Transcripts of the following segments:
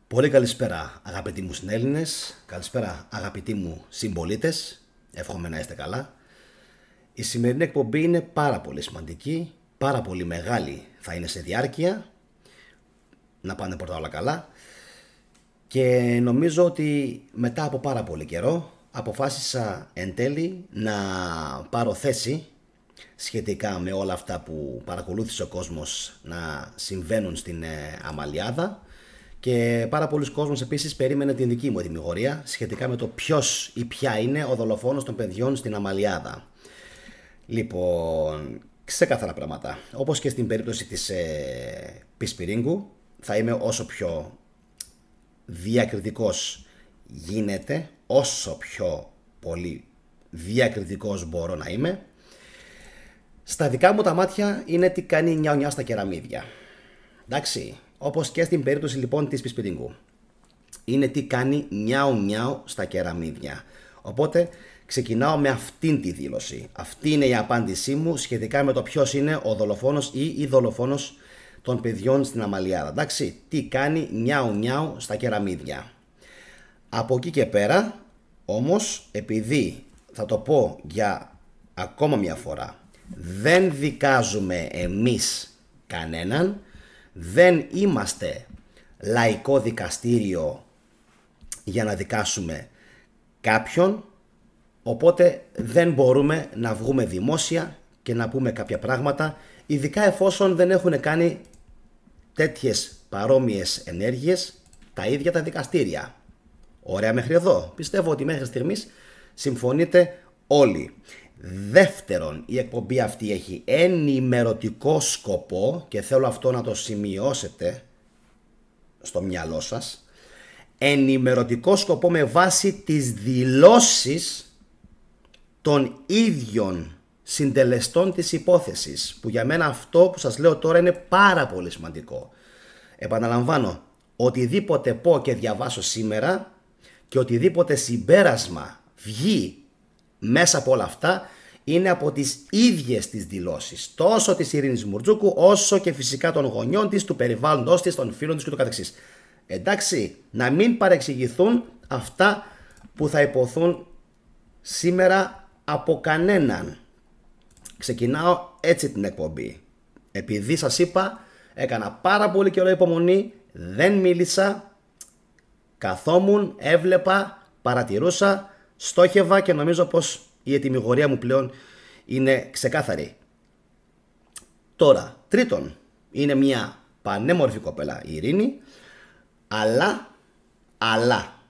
Πολύ καλησπέρα αγαπητοί μου συνέλληνες, καλησπέρα αγαπητοί μου συμπολίτες, εύχομαι να είστε καλά. Η σημερινή εκπομπή είναι πάρα πολύ σημαντική, πάρα πολύ μεγάλη θα είναι σε διάρκεια, να πάνε πρώτα όλα καλά και νομίζω ότι μετά από πάρα πολύ καιρό αποφάσισα εν τέλει να πάρω θέση σχετικά με όλα αυτά που παρακολούθησε ο κόσμος να συμβαίνουν στην Αμαλιάδα. Και πάρα πολλοί κόσμος επίσης περίμενε την δική μου ετοιμιγορία σχετικά με το ποιος ή ποια είναι ο δολοφόνος των παιδιών στην Αμαλιάδα. Λοιπόν, ξεκάθαρα πράγματα. Όπως και στην περίπτωση της Πισπυρίγκου, θα είμαι όσο πιο διακριτικός γίνεται, όσο πιο πολύ διακριτικός μπορώ να είμαι. Στα δικά μου τα μάτια είναι τι κάνει νιάου νιάου στα κεραμίδια. Εντάξει. Όπως και στην περίπτωση λοιπόν της Πισπυρίγκου. Είναι τι κάνει νιάου νιάου στα κεραμίδια. Οπότε ξεκινάω με αυτήν τη δήλωση. Αυτή είναι η απάντησή μου σχετικά με το ποιος είναι ο δολοφόνος ή η δολοφόνος των παιδιών στην Αμαλιάδα. Εντάξει, τι κάνει νιάου νιάου στα κεραμίδια. Από εκεί και πέρα όμως, επειδή θα το πω για ακόμα μια φορά, δεν δικάζουμε εμείς κανέναν. Δεν είμαστε λαϊκό δικαστήριο για να δικάσουμε κάποιον, οπότε δεν μπορούμε να βγούμε δημόσια και να πούμε κάποια πράγματα, ειδικά εφόσον δεν έχουν κάνει τέτοιες παρόμοιες ενέργειες τα ίδια τα δικαστήρια. Ωραία μέχρι εδώ. Πιστεύω ότι μέχρι στιγμής συμφωνείτε όλοι. Δεύτερον, η εκπομπή αυτή έχει ενημερωτικό σκοπό και θέλω αυτό να το σημειώσετε στο μυαλό σας. Ενημερωτικό σκοπό με βάση τις δηλώσεις των ίδιων συντελεστών της υπόθεσης, που για μένα αυτό που σας λέω τώρα είναι πάρα πολύ σημαντικό. Επαναλαμβάνω, οτιδήποτε πω και διαβάσω σήμερα και οτιδήποτε συμπέρασμα βγει μέσα από όλα αυτά είναι από τις ίδιες τις δηλώσεις, τόσο της Ειρήνης Μουρτζούκου όσο και φυσικά των γονιών της, του περιβάλλοντος της, των φίλων της και το καθεξής. Εντάξει, να μην παρεξηγηθούν αυτά που θα υποθούν σήμερα από κανέναν. Ξεκινάω έτσι την εκπομπή. Επειδή σας είπα, έκανα πάρα πολύ καιρό υπομονή, δεν μίλησα, καθόμουν, έβλεπα, παρατηρούσα, στόχευα και νομίζω πως η ετοιμιγορία μου πλέον είναι ξεκάθαρη. Τώρα, τρίτον, είναι μια πανέμορφη κοπέλα η Ειρήνη, αλλά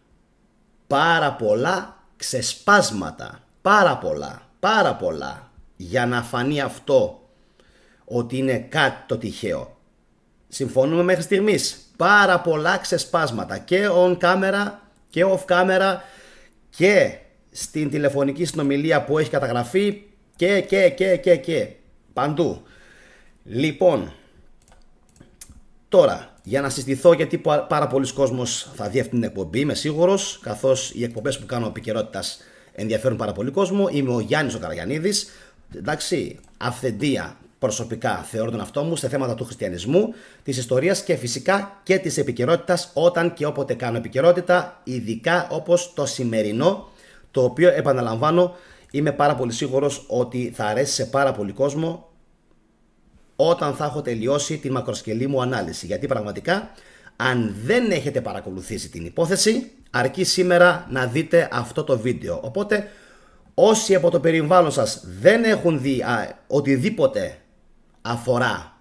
πάρα πολλά ξεσπάσματα, πάρα πολλά για να φανεί αυτό ότι είναι κάτι το τυχαίο. Συμφωνούμε μέχρι στιγμής. Πάρα πολλά ξεσπάσματα και on camera και off camera και στην τηλεφωνική συνομιλία που έχει καταγραφεί και παντού. Λοιπόν, τώρα για να συστηθώ, γιατί πάρα πολλοί κόσμος θα δει αυτή την εκπομπή, είμαι σίγουρος, καθώς οι εκπομπές που κάνω επικαιρότητας ενδιαφέρουν πάρα πολύ κόσμο. Είμαι ο Γιάννης ο Καραγιαννίδης, εντάξει, αυθεντία προσωπικά θεωρώ τον αυτό μου σε θέματα του χριστιανισμού, της ιστορίας και φυσικά και της επικαιρότητας όταν και όποτε κάνω επικαιρότητα, ειδικά όπως το σημερινό, το οποίο επαναλαμβάνω είμαι πάρα πολύ σίγουρος ότι θα αρέσει σε πάρα πολύ κόσμο όταν θα έχω τελειώσει τη μακροσκελή μου ανάλυση. Γιατί πραγματικά αν δεν έχετε παρακολουθήσει την υπόθεση, αρκεί σήμερα να δείτε αυτό το βίντεο. Οπότε όσοι από το περιβάλλον σας δεν έχουν δει οτιδήποτε αφορά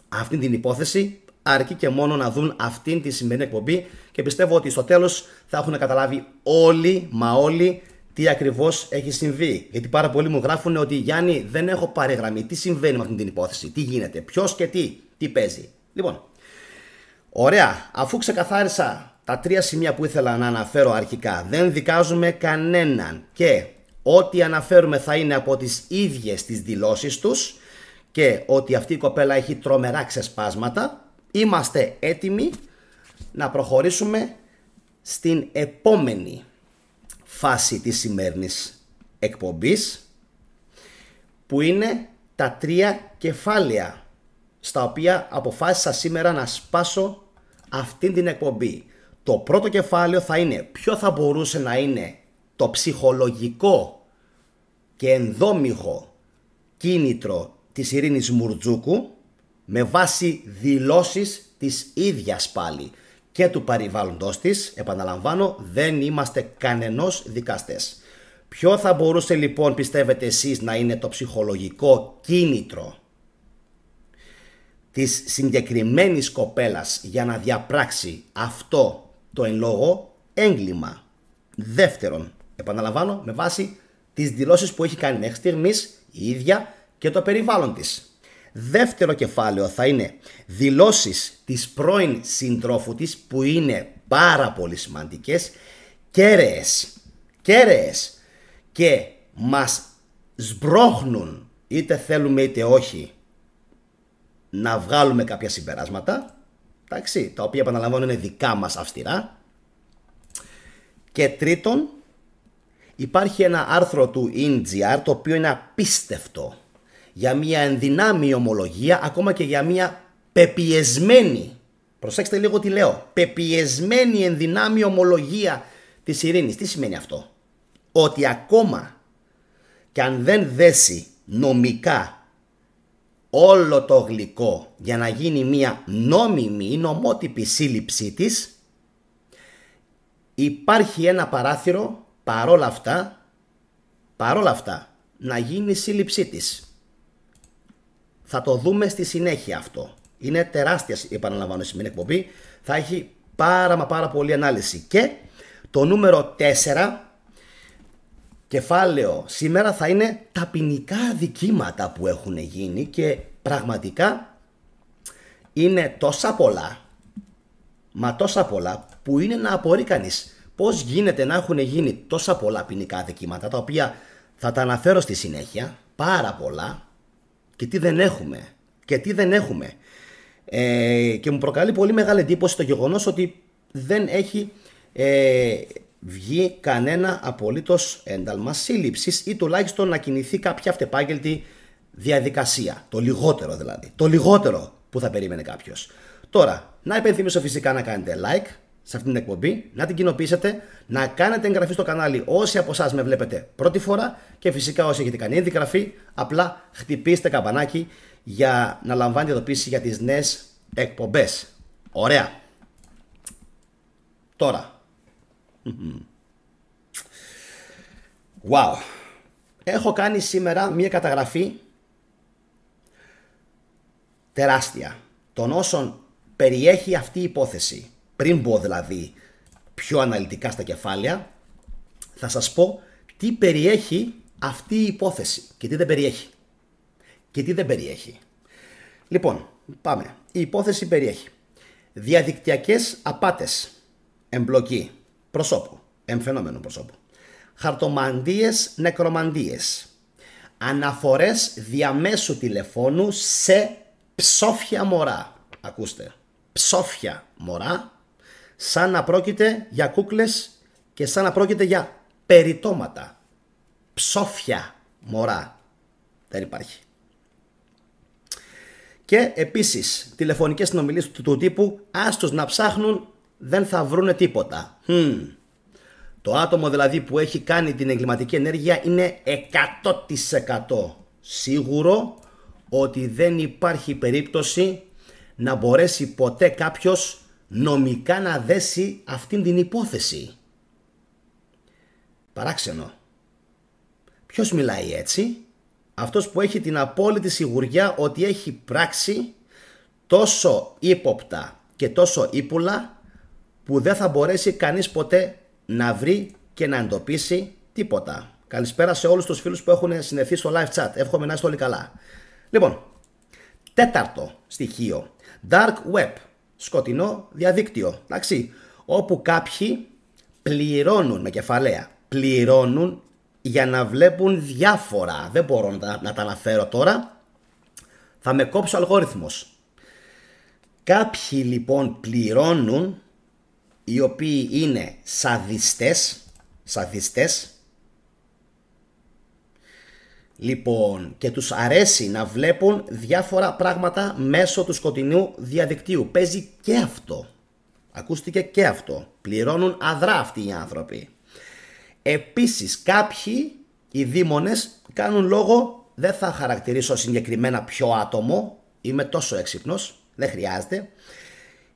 αυτήν την υπόθεση, αρκεί και μόνο να δουν αυτήν τη σημερινή εκπομπή και πιστεύω ότι στο τέλος θα έχουν καταλάβει όλοι τι ακριβώς έχει συμβεί. Γιατί πάρα πολλοί μου γράφουν ότι Γιάννη, δεν έχω πάρει γραμμή, τι συμβαίνει με αυτήν την υπόθεση, τι γίνεται, ποιος και τι παίζει. Λοιπόν, ωραία, αφού ξεκαθάρισα τα τρία σημεία που ήθελα να αναφέρω αρχικά, δεν δικάζουμε κανέναν και ό,τι αναφέρουμε θα είναι από τις ίδιες τις δηλώσεις τους και ότι αυτή η κοπέλα έχει τρομερά ξεσπάσματα, είμαστε έτοιμοι να προχωρήσουμε στην επόμενη φάση της σημερινής εκπομπής, που είναι τα τρία κεφάλαια στα οποία αποφάσισα σήμερα να σπάσω αυτήν την εκπομπή. Το πρώτο κεφάλαιο θα είναι ποιο θα μπορούσε να είναι το ψυχολογικό και ενδόμηχο κίνητρο της Ειρήνης Μουρτζούκου με βάση δηλώσεις της ίδιας πάλι και του περιβάλλοντος της. Επαναλαμβάνω, δεν είμαστε κανενός δικαστές. Ποιο θα μπορούσε λοιπόν, πιστεύετε εσείς, να είναι το ψυχολογικό κίνητρο της συγκεκριμένης κοπέλας για να διαπράξει αυτό το εν λόγω έγκλημα? Δεύτερον, επαναλαμβάνω, με βάση τις δηλώσεις που έχει κάνει μέχρι στιγμής η ίδια και το περιβάλλον της. Δεύτερο κεφάλαιο θα είναι δηλώσεις της πρώην συντρόφου της, που είναι πάρα πολύ σημαντικές, κέραιες και μας σμπρώχνουν, είτε θέλουμε είτε όχι, να βγάλουμε κάποια συμπεράσματα, εντάξει, τα οποία επαναλαμβάνω είναι δικά μας αυστηρά. Και τρίτον, υπάρχει ένα άρθρο του INGR το οποίο είναι απίστευτο για μια ενδυνάμει ομολογία, ακόμα και για μια πεπιεσμένη, προσέξτε λίγο τι λέω, πεπιεσμένη ενδυνάμει ομολογία της Ειρήνης. Τι σημαίνει αυτό? Ότι ακόμα και αν δεν δέσει νομικά όλο το γλυκό για να γίνει μια νόμιμη ή νομότυπη σύλληψή της, υπάρχει ένα παράθυρο παρόλα αυτά να γίνει η σύλληψή της. Θα το δούμε στη συνέχεια αυτό. Είναι τεράστια, επαναλαμβάνω, η σημερινή εκπομπή. Θα έχει πάρα πολύ ανάλυση. Και το νούμερο 4 κεφάλαιο σήμερα θα είναι τα ποινικά αδικήματα που έχουν γίνει, και πραγματικά είναι τόσα πολλά, μα τόσα πολλά, που είναι να απορεί κανείς πώς γίνεται να έχουν γίνει τόσα πολλά ποινικά αδικήματα, τα οποία θα τα αναφέρω στη συνέχεια, πάρα πολλά, και τι δεν έχουμε. Και μου προκαλεί πολύ μεγάλη εντύπωση το γεγονός ότι δεν έχει βγει κανένα απολύτως ένταλμα σύλληψης, ή τουλάχιστον να κινηθεί κάποια αυτεπάγγελτη διαδικασία. Το λιγότερο δηλαδή. Το λιγότερο που θα περίμενε κάποιος. Τώρα, να υπενθυμίσω φυσικά να κάνετε like σε αυτήν την εκπομπή, να την κοινοποιήσετε, να κάνετε εγγραφή στο κανάλι όσοι από εσάς με βλέπετε πρώτη φορά, και φυσικά όσοι έχετε κάνει ήδη εγγραφή, απλά χτυπήστε καμπανάκι για να λαμβάνετε ειδοποίηση για τις νέες εκπομπές. Ωραία. Τώρα. Wow. Έχω κάνει σήμερα μια καταγραφή τεράστια των όσων περιέχει αυτή η υπόθεση. Πριν μπω δηλαδή πιο αναλυτικά στα κεφάλαια, θα σας πω τι περιέχει αυτή η υπόθεση και τι δεν περιέχει. Λοιπόν, πάμε. Η υπόθεση περιέχει διαδικτυακές απάτες, εμπλοκή προσώπου, εμφαινόμενου προσώπου, χαρτομαντίες, νεκρομαντίες, αναφορές διαμέσου τηλεφώνου σε ψόφια μωρά. Ακούστε, ψόφια μωρά, σαν να πρόκειται για κούκλες και σαν να πρόκειται για περιτώματα. Ψόφια μωρά. Δεν υπάρχει. Και επίσης τηλεφωνικές συνομιλίες του τύπου άστος να ψάχνουν, δεν θα βρούνε τίποτα. Το άτομο δηλαδή που έχει κάνει την εγκληματική ενέργεια είναι 100% σίγουρο ότι δεν υπάρχει περίπτωση να μπορέσει ποτέ κάποιος νομικά να δέσει αυτήν την υπόθεση. Παράξενο. Ποιος μιλάει έτσι? Αυτός που έχει την απόλυτη σιγουριά ότι έχει πράξει τόσο ύποπτα και τόσο ύπουλα που δεν θα μπορέσει κανείς ποτέ να βρει και να εντοπίσει τίποτα. Καλησπέρα σε όλους τους φίλους που έχουν συνδεθεί στο live chat. Εύχομαι να είστε όλοι καλά. Λοιπόν, τέταρτο στοιχείο. Dark web. Σκοτεινό διαδίκτυο. Εντάξει, όπου κάποιοι πληρώνουν, με κεφαλαία, πληρώνουν για να βλέπουν διάφορα. Δεν μπορώ να τα αναφέρω τώρα. Θα με κόψει ο αλγόριθμος. Κάποιοι λοιπόν πληρώνουν, οι οποίοι είναι σαδιστές, λοιπόν, και τους αρέσει να βλέπουν διάφορα πράγματα μέσω του σκοτεινού διαδικτύου. Παίζει και αυτό. Ακούστηκε και αυτό. Πληρώνουν αδρά αυτοί οι άνθρωποι. Επίσης κάποιοι, οι δήμονες, κάνουν λόγο, δεν θα χαρακτηρίσω συγκεκριμένα ποιο άτομο, είμαι τόσο έξυπνος, δεν χρειάζεται,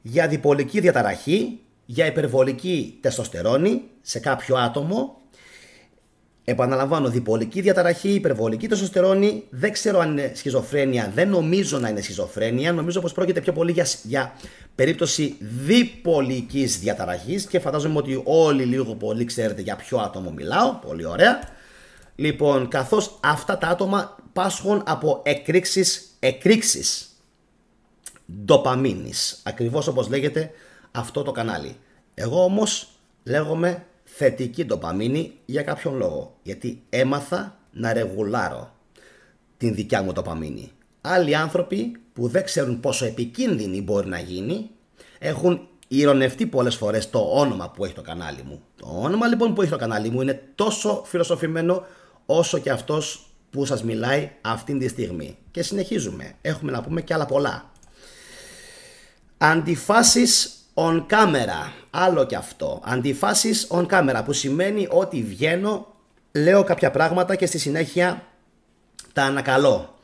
για διπολική διαταραχή, για υπερβολική τεστοστερόνη σε κάποιο άτομο. Επαναλαμβάνω, διπολική διαταραχή, υπερβολική τεστοστερόνη, δεν ξέρω αν είναι σχιζοφρένεια, δεν νομίζω να είναι σχιζοφρένεια, νομίζω πως πρόκειται πιο πολύ για περίπτωση διπολικής διαταραχής και φαντάζομαι ότι όλοι λίγο πολύ ξέρετε για ποιο άτομο μιλάω, πολύ ωραία. Λοιπόν, καθώς αυτά τα άτομα πάσχουν από εκρήξεις ντοπαμίνης, ακριβώς όπως λέγεται αυτό το κανάλι. Εγώ όμως λέγομαι θετική ντοπαμίνη για κάποιον λόγο, γιατί έμαθα να ρεγουλάρω την δικιά μου ντοπαμίνη. Άλλοι άνθρωποι που δεν ξέρουν πόσο επικίνδυνη μπορεί να γίνει έχουν ειρωνευτεί πολλές φορές το όνομα που έχει το κανάλι μου. Το όνομα λοιπόν που έχει το κανάλι μου είναι τόσο φιλοσοφημένο όσο και αυτός που σας μιλάει αυτήν τη στιγμή. Και συνεχίζουμε, έχουμε να πούμε και άλλα πολλά. Αντιφάσεις on camera, άλλο και αυτό. Αντιφάσεις on camera, που σημαίνει ότι βγαίνω, λέω κάποια πράγματα και στη συνέχεια τα ανακαλώ.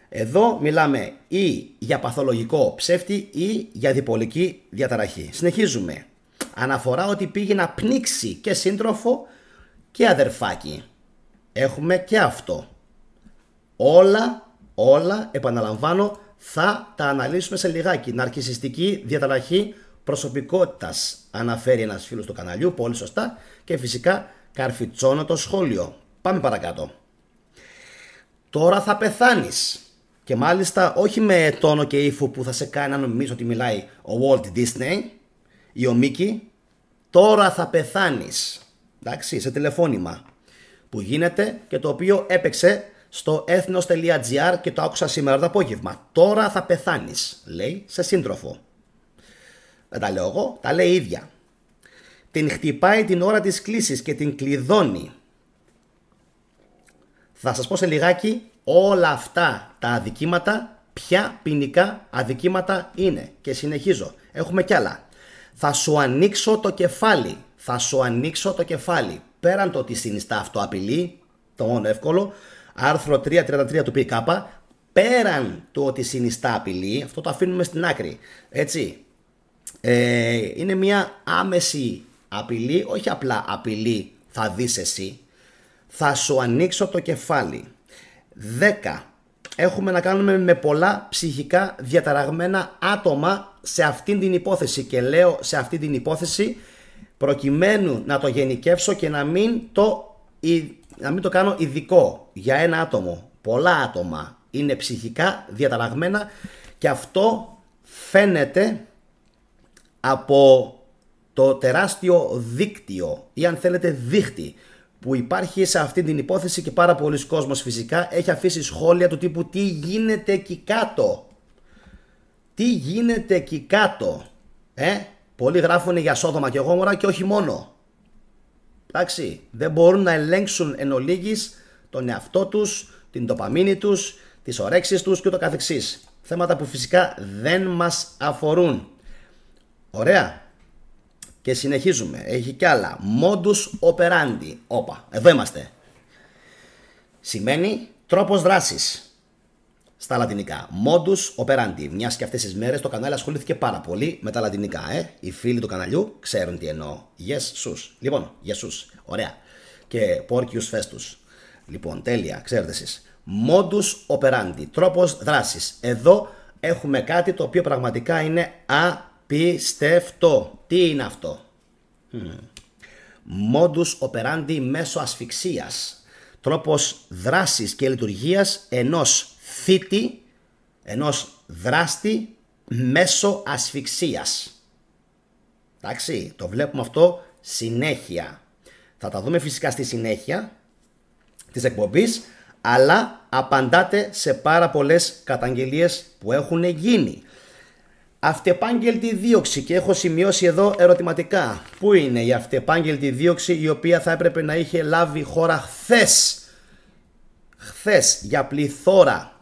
Εδώ μιλάμε ή για παθολογικό ψεύτη ή για διπολική διαταραχή. Συνεχίζουμε. Αναφορά ότι πήγε να πνίξει και σύντροφο και αδερφάκι. Έχουμε και αυτό. Όλα, επαναλαμβάνω, θα τα αναλύσουμε σε λιγάκι. Ναρκισσιστική διαταραχή προσωπικότητας, αναφέρει ένας φίλος του καναλιού, πολύ σωστά, και φυσικά καρφιτσώνω το σχόλιο. Πάμε παρακάτω. Τώρα θα πεθάνεις. Και μάλιστα όχι με τόνο και ύφο που θα σε κάνει να νομίζεις ότι μιλάει ο Walt Disney ή ο Mickey. Τώρα θα πεθάνεις. Εντάξει, σε τηλεφώνημα που γίνεται και το οποίο έπαιξε στο ethnos.gr και το άκουσα σήμερα το απόγευμα. Τώρα θα πεθάνεις, λέει σε σύντροφο. Δεν τα λέω εγώ, τα λέει η ίδια. Την χτυπάει την ώρα της κλήσης και την κλειδώνει. Θα σας πω σε λιγάκι όλα αυτά τα αδικήματα, ποια ποινικά αδικήματα είναι. Και συνεχίζω, έχουμε κι άλλα. Θα σου ανοίξω το κεφάλι. Θα σου ανοίξω το κεφάλι. Πέραν το ότι συνιστά αυτό απειλή, το μόνο εύκολο, άρθρο 333 του ΠΚ, πέραν το ότι συνιστά απειλή, αυτό το αφήνουμε στην άκρη, έτσι. Είναι μια άμεση απειλή, όχι απλά απειλή θα δεις εσύ. Θα σου ανοίξω το κεφάλι. 10. Έχουμε να κάνουμε με πολλά ψυχικά διαταραγμένα άτομα σε αυτήν την υπόθεση. Και λέω σε αυτήν την υπόθεση προκειμένου να το γενικεύσω και να μην το κάνω ειδικό για ένα άτομο. Πολλά άτομα είναι ψυχικά διαταραγμένα και αυτό φαίνεται από το τεράστιο δίκτυο ή αν θέλετε δίχτυ που υπάρχει σε αυτή την υπόθεση και πάρα πολλοί κόσμος φυσικά έχει αφήσει σχόλια του τύπου τι γίνεται εκεί κάτω. Τι γίνεται εκεί κάτω. Πολλοί γράφουν για Σόδομα και Γόμορα και όχι μόνο. Εντάξει, δεν μπορούν να ελέγξουν εν ολίγης τον εαυτό τους, την ντοπαμίνη τους, τις ορέξεις τους και ούτω καθεξής. Θέματα που φυσικά δεν μας αφορούν. Ωραία. Και συνεχίζουμε. Έχει κι άλλα. Modus operandi. Όπα, εδώ είμαστε. Σημαίνει τρόπος δράσης. Στα λατινικά. Modus operandi. Μιας και αυτές τις μέρες το κανάλι ασχολήθηκε πάρα πολύ με τα λατινικά. Οι φίλοι του καναλιού ξέρουν τι εννοώ. Yes, sus. Λοιπόν, yes, sus. Ωραία. Και Porcius Festus. Λοιπόν, τέλεια. Ξέρετε εσείς. Modus operandi. Τρόπος δράσης. Εδώ έχουμε κάτι το οποίο πραγματικά είναι απίστευτο. Τι είναι αυτό? Modus operandi μέσω ασφυξίας. Τρόπος δράσης και λειτουργίας ενός θήτη, ενός δράστη μέσω ασφυξίας. Εντάξει, το βλέπουμε αυτό συνέχεια. Θα τα δούμε φυσικά στη συνέχεια της εκπομπής, αλλά απαντάτε σε πάρα πολλές καταγγελίες που έχουν γίνει. Αυτεπάγγελτη δίωξη, και έχω σημειώσει εδώ ερωτηματικά. Πού είναι η αυτεπάγγελτη δίωξη η οποία θα έπρεπε να είχε λάβει χώρα χθες για πληθώρα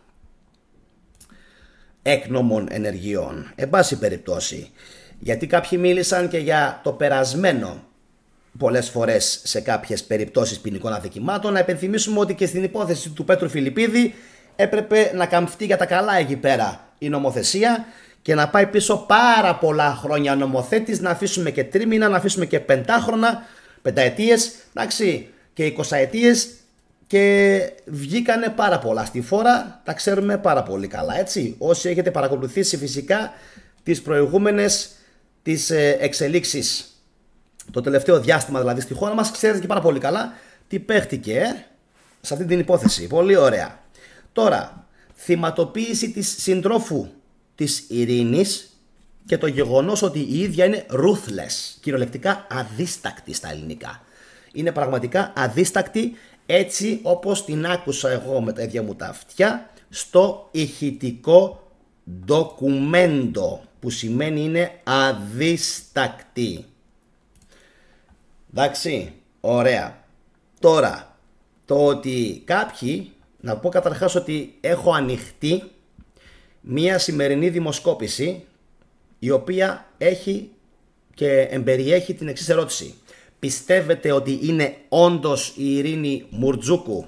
έκνομων ενεργειών? Εν πάση περιπτώσει, Γιατί κάποιοι μίλησαν και για το περασμένο πολλές φορές σε κάποιες περιπτώσεις ποινικών αδικημάτων. Να υπενθυμίσουμε ότι και στην υπόθεση του Πέτρου Φιλιππίδη έπρεπε να καμφθεί για τα καλά εκεί πέρα η νομοθεσία και να πάει πίσω πάρα πολλά χρόνια ο νομοθέτης, να αφήσουμε και τρίμηνα, να αφήσουμε και πεντάχρονα, πενταετίες, εντάξει, και εικοσαετίες, και βγήκανε πάρα πολλά στη φόρα, τα ξέρουμε πάρα πολύ καλά, έτσι. Όσοι έχετε παρακολουθήσει φυσικά τις προηγούμενες εξελίξεις το τελευταίο διάστημα δηλαδή στη χώρα μας, ξέρετε και πάρα πολύ καλά τι παίχτηκε σε αυτή την υπόθεση. Πολύ ωραία. Τώρα, θυματοποίηση της συντρόφου της Ειρήνης και το γεγονός ότι η ίδια είναι ruthless, κυριολεκτικά αδίστακτη στα ελληνικά. Είναι πραγματικά αδίστακτη, έτσι όπως την άκουσα εγώ με τα ίδια μου τα αυτιά στο ηχητικό ντοκουμέντο, που σημαίνει είναι αδίστακτη. Εντάξει, ωραία. Τώρα, το ότι κάποιοι, να πω καταρχάς ότι έχω ανοιχτεί μία σημερινή δημοσκόπηση η οποία έχει και εμπεριέχει την εξής ερώτηση. Πιστεύετε ότι είναι όντως η Ειρήνη Μουρτζούκου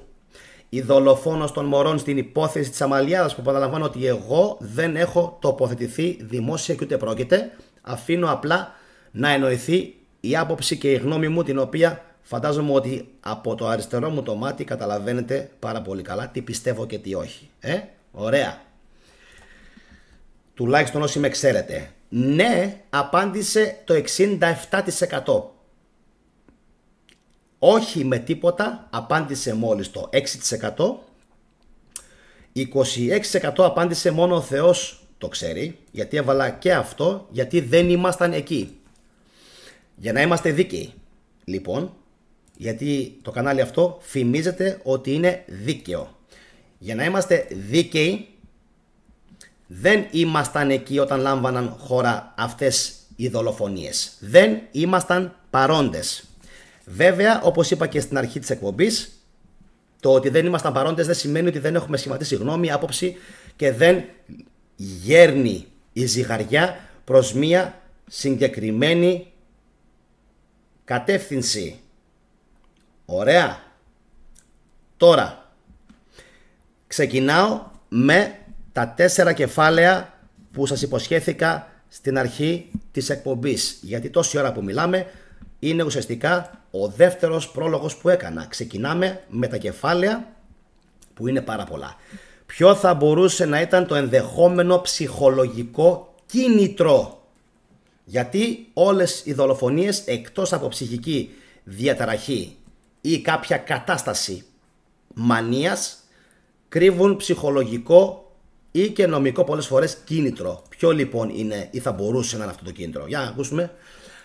η δολοφόνος των μωρών στην υπόθεση της Αμαλιάδας, που επαναλαμβάνω ότι εγώ δεν έχω τοποθετηθεί δημόσια και ούτε πρόκειται. Αφήνω απλά να εννοηθεί η άποψη και η γνώμη μου, την οποία φαντάζομαι ότι από το αριστερό μου το μάτι καταλαβαίνετε πάρα πολύ καλά τι πιστεύω και τι όχι. Ωραία. Τουλάχιστον όσοι με ξέρετε. Ναι, απάντησε το 67%. Όχι με τίποτα, απάντησε μόλις το 6%. 26% απάντησε μόνο ο Θεός το ξέρει, γιατί έβαλα και αυτό, γιατί δεν ήμασταν εκεί. Για να είμαστε δίκαιοι, λοιπόν, γιατί το κανάλι αυτό φημίζεται ότι είναι δίκαιο. Για να είμαστε δίκαιοι, δεν ήμασταν εκεί όταν λάμβαναν χώρα αυτές οι δολοφονίες. Δεν ήμασταν παρόντες. Βέβαια, όπως είπα και στην αρχή της εκπομπής, το ότι δεν ήμασταν παρόντες δεν σημαίνει ότι δεν έχουμε σχηματίσει γνώμη, άποψη και δεν γέρνει η ζυγαριά προς μία συγκεκριμένη κατεύθυνση. Ωραία. Τώρα, ξεκινάω με τα 4 κεφάλαια που σας υποσχέθηκα στην αρχή της εκπομπής. Γιατί τόση ώρα που μιλάμε είναι ουσιαστικά ο δεύτερος πρόλογος που έκανα. Ξεκινάμε με τα κεφάλαια που είναι πάρα πολλά. Ποιο θα μπορούσε να ήταν το ενδεχόμενο ψυχολογικό κίνητρο? Γιατί όλες οι δολοφονίες, εκτός από ψυχική διαταραχή ή κάποια κατάσταση μανίας, κρύβουν ψυχολογικό ή και νομικό πολλές φορές κίνητρο. Ποιο λοιπόν είναι ή θα μπορούσε να είναι αυτό το κίνητρο? Για να ακούσουμε.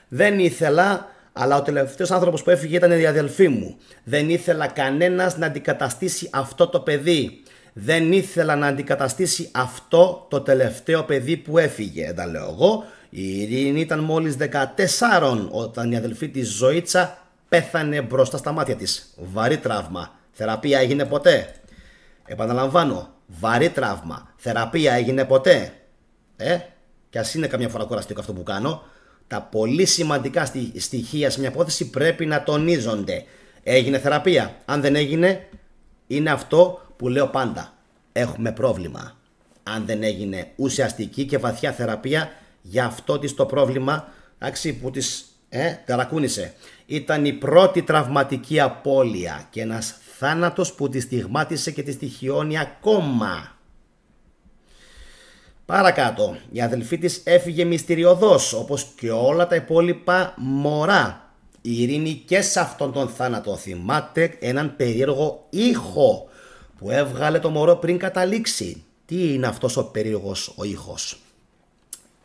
Δεν ήθελα, αλλά ο τελευταίος άνθρωπος που έφυγε ήταν η αδελφή μου. Δεν ήθελα κανένας να αντικαταστήσει αυτό το παιδί. Δεν ήθελα να αντικαταστήσει αυτό το τελευταίο παιδί που έφυγε. Δεν τα λέω εγώ. Η Ειρήνη ήταν μόλις 14 όταν η αδελφή της Ζωήτσα πέθανε μπροστά στα μάτια της. Βαρύ τραύμα. Θεραπεία έγινε ποτέ? Επαναλαμβάνω. Βαρύ τραύμα. Θεραπεία έγινε ποτέ? Και ας είναι καμιά φορά κουραστικό αυτό που κάνω, τα πολύ σημαντικά στοιχεία σε μια υπόθεση πρέπει να τονίζονται. Έγινε θεραπεία? Αν δεν έγινε, είναι αυτό που λέω πάντα. Έχουμε πρόβλημα. Αν δεν έγινε ουσιαστική και βαθιά θεραπεία για αυτό της το πρόβλημα, που της ταρακούνησε. Ήταν η πρώτη τραυματική απώλεια και ένας θάνατος που τη στιγμάτισε και τη στοιχειώνει ακόμα. Παρακάτω, η αδελφή της έφυγε μυστηριωδώς, όπως και όλα τα υπόλοιπα μωρά. Η Ειρήνη και σε αυτόν τον θάνατο θυμάται έναν περίεργο ήχο που έβγαλε το μωρό πριν καταλήξει. Τι είναι αυτός ο περίεργος ο ήχος?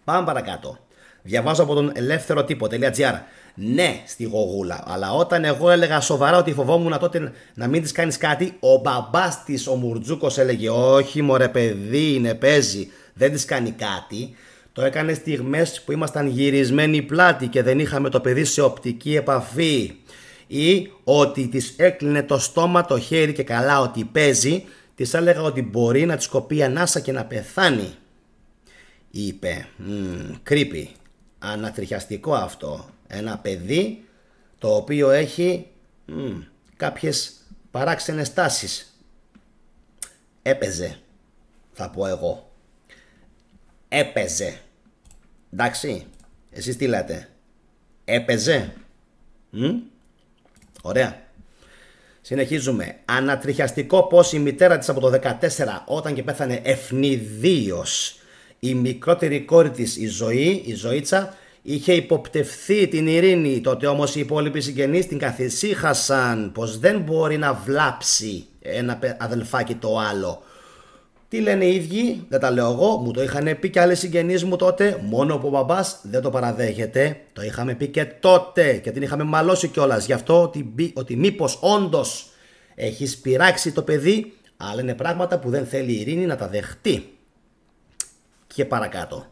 Πάμε παρακάτω. Διαβάζω από τον ελεύθεροτύπο.gr. Ναι, στη γογούλα, αλλά όταν εγώ έλεγα σοβαρά ότι φοβόμουν τότε να μην της κάνεις κάτι, ο μπαμπάς της, ο Μουρτζούκος, έλεγε όχι μωρέ παιδί είναι, παίζει, δεν της κάνει κάτι. Το έκανε στιγμές που ήμασταν γυρισμένοι πλάτη και δεν είχαμε το παιδί σε οπτική επαφή. Ή ότι της έκλεινε το στόμα, το χέρι και καλά ότι παίζει, της έλεγα ότι μπορεί να της κοπεί ανάσα και να πεθάνει. Είπε, creepy. ανατριχιαστικό αυτό. Ένα παιδί το οποίο έχει κάποιες παράξενες τάσεις. Έπαιζε, θα πω εγώ. Έπαιζε. Εντάξει, εσείς τι λέτε? Έπαιζε. Ωραία. Συνεχίζουμε. Ανατριχιαστικό πως η μητέρα της από το 14 όταν και πέθανε ευνηδίως η μικρότερη κόρη της η Ζωήτσα είχε υποπτευθεί την ειρήνη. Τότε όμως οι υπόλοιποι συγγενείς την καθησύχασαν πως δεν μπορεί να βλάψει ένα αδελφάκι το άλλο. Τι λένε οι ίδιοι, δεν τα λέω εγώ, μου το είχαν πει και άλλοι συγγενείς μου τότε, μόνο που ο μπαμπάς δεν το παραδέχεται. Το είχαμε πει και τότε και την είχαμε μαλώσει κιόλας. Γι' αυτό ότι μήπως όντως έχεις πειράξει το παιδί, αλλά είναι πράγματα που δεν θέλει η Ειρήνη να τα δεχτεί. Και παρακάτω.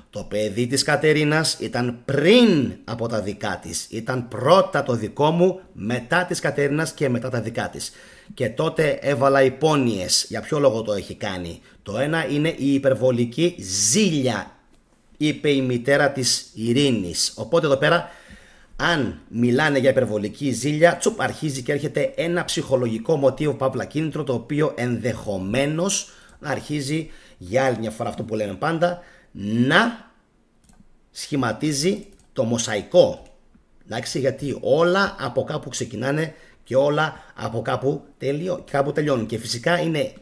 Το παιδί της Κατερίνας ήταν πριν από τα δικά της. Ήταν πρώτα το δικό μου, μετά της Κατερίνας και μετά τα δικά της. Και τότε έβαλα υπόνοιες. Για ποιο λόγο το έχει κάνει? Το ένα είναι η υπερβολική ζήλια, είπε η μητέρα της Ειρήνης. Οπότε εδώ πέρα, αν μιλάνε για υπερβολική ζήλια, τσουπ, αρχίζει και έρχεται ένα ψυχολογικό μοτίβο, παύλα κίνητρο, το οποίο ενδεχομένως αρχίζει για άλλη μια φορά αυτό που λέμε πάντα, να σχηματίζει το μοσαϊκό. Εντάξει, γιατί όλα από κάπου ξεκινάνε και όλα από κάπου τελειώνουν. Και φυσικά είναι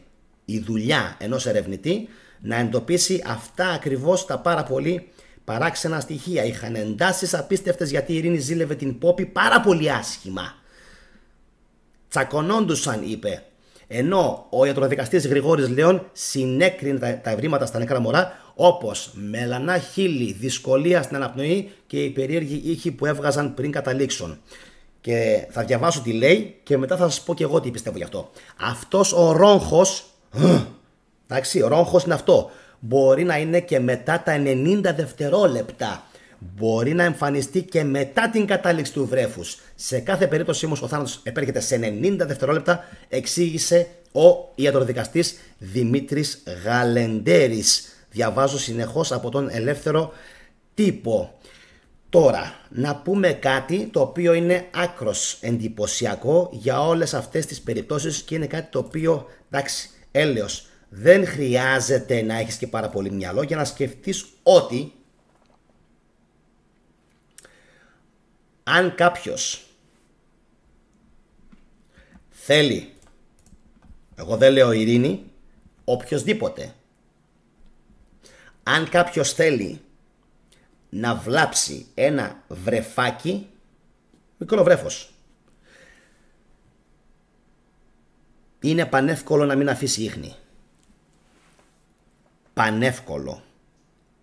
η δουλειά ενός ερευνητή να εντοπίσει αυτά ακριβώς τα πάρα πολύ παράξενα στοιχεία. Είχαν εντάσεις απίστευτες γιατί η Ειρήνη ζήλευε την Πόπη πάρα πολύ άσχημα. Τσακωνόντουσαν, είπε. Ενώ ο ιατροδικαστής Γρηγόρης Λέων συνέκρινε τα ευρήματα στα νεκρά μωρά, όπως μελανά χείλη, δυσκολία στην αναπνοή και οι περίεργοι ήχοι που έβγαζαν πριν καταλήξουν. Και θα διαβάσω τι λέει και μετά θα σας πω και εγώ τι πιστεύω γι' αυτό. Αυτός ο ρόγχος, εντάξει, ο ρόγχος είναι αυτό. Μπορεί να είναι και μετά τα 90 δευτερόλεπτα. Μπορεί να εμφανιστεί και μετά την κατάληξη του βρέφους. Σε κάθε περίπτωση όμως ο θάνατος επέρχεται σε 90 δευτερόλεπτα, εξήγησε ο ιατροδικαστής Δημήτρης Γαλεντέρης. Διαβάζω συνεχώς από τον Ελεύθερο Τύπο. Τώρα, να πούμε κάτι το οποίο είναι άκρος εντυπωσιακό για όλες αυτές τις περιπτώσεις και είναι κάτι το οποίο, εντάξει, έλεος, δεν χρειάζεται να έχεις και πάρα πολύ μυαλό για να σκεφτείς ότι αν κάποιος θέλει, εγώ δεν λέω Ειρήνη, οποιοσδήποτε, αν κάποιος θέλει να βλάψει ένα βρεφάκι, μικρό βρέφος, είναι πανεύκολο να μην αφήσει ίχνη. Πανεύκολο.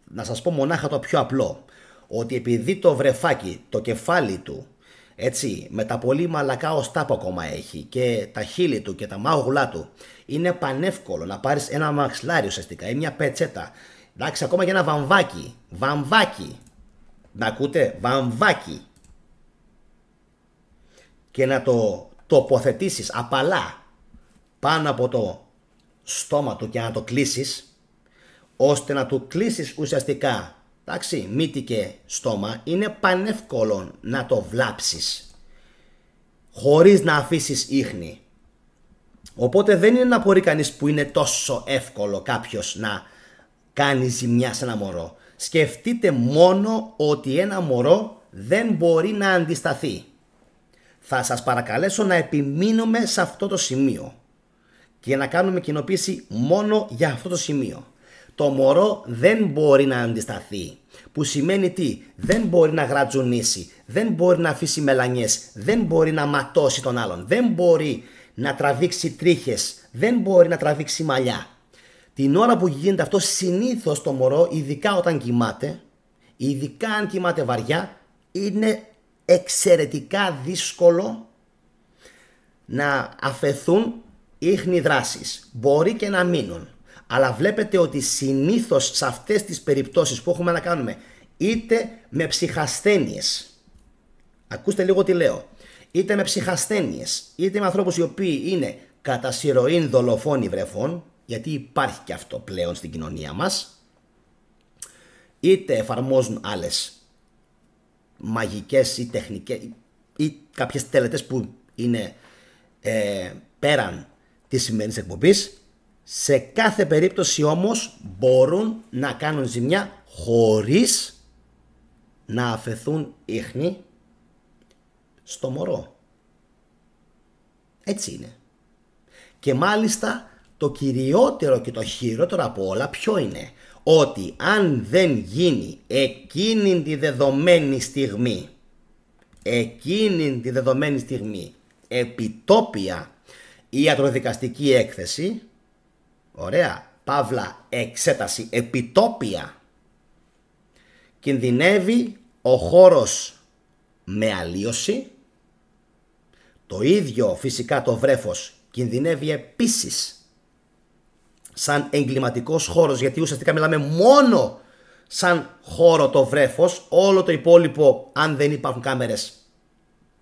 Να σας πω μονάχα το πιο απλό, ότι επειδή το βρεφάκι, το κεφάλι του, έτσι, με τα πολύ μαλακά οστά που ακόμα έχει και τα χείλη του και τα μάγουλά του, είναι πανεύκολο να πάρεις ένα μαξιλάρι ουσιαστικά ή μια πετσέτα, εντάξει, ακόμα και ένα βαμβάκι, να ακούτε, βαμβάκι, και να το τοποθετήσεις απαλά πάνω από το στόμα του και να το κλείσεις, ώστε να του κλείσεις ουσιαστικά, εντάξει, μύτη και στόμα, είναι πανεύκολο να το βλάψεις χωρίς να αφήσεις ίχνη. Οπότε δεν είναι να μπορεί κανείς που είναι τόσο εύκολο κάποιος να κάνει ζημιά σε ένα μωρό. Σκεφτείτε μόνο ότι ένα μωρό δεν μπορεί να αντισταθεί. Θα σας παρακαλέσω να επιμείνουμε σε αυτό το σημείο και να κάνουμε κοινοποίηση μόνο για αυτό το σημείο. Το μωρό δεν μπορεί να αντισταθεί. Που σημαίνει τι? Δεν μπορεί να γρατζουνίσει, δεν μπορεί να αφήσει μελανιές, δεν μπορεί να ματώσει τον άλλον, δεν μπορεί να τραβήξει τρίχες, δεν μπορεί να τραβήξει μαλλιά. Την ώρα που γίνεται αυτό, συνήθως το μωρό, ειδικά όταν κοιμάται, ειδικά αν κοιμάται βαριά, είναι εξαιρετικά δύσκολο να αφαιθούν ίχνη δράσης. Μπορεί και να μείνουν. Αλλά βλέπετε ότι συνήθως σε αυτές τις περιπτώσεις που έχουμε να κάνουμε είτε με ψυχασθένειες, ακούστε λίγο τι λέω, είτε με ψυχασθένειες, είτε με ανθρώπους οι οποίοι είναι κατά συρροήν δολοφόνοι βρεφών, γιατί υπάρχει και αυτό πλέον στην κοινωνία μας, είτε εφαρμόζουν άλλες μαγικές ή τεχνικές ή κάποιες τελετές που είναι πέραν της σημερινής εκπομπής. Σε κάθε περίπτωση όμως μπορούν να κάνουν ζημιά χωρίς να αφαιθούν ίχνη στο μωρό. Έτσι είναι. Και μάλιστα το κυριότερο και το χειρότερο από όλα ποιο είναι? Ότι αν δεν γίνει εκείνη τη δεδομένη στιγμή επιτόπια ιατροδικαστική έκθεση, ωραία, παύλα εξέταση επιτόπια, κινδυνεύει ο χώρος με αλλίωση. Το ίδιο φυσικά το βρέφος κινδυνεύει επίσης σαν εγκληματικός χώρος, γιατί ουσιαστικά μιλάμε μόνο σαν χώρο το βρέφος. Όλο το υπόλοιπο, αν δεν υπάρχουν κάμερες,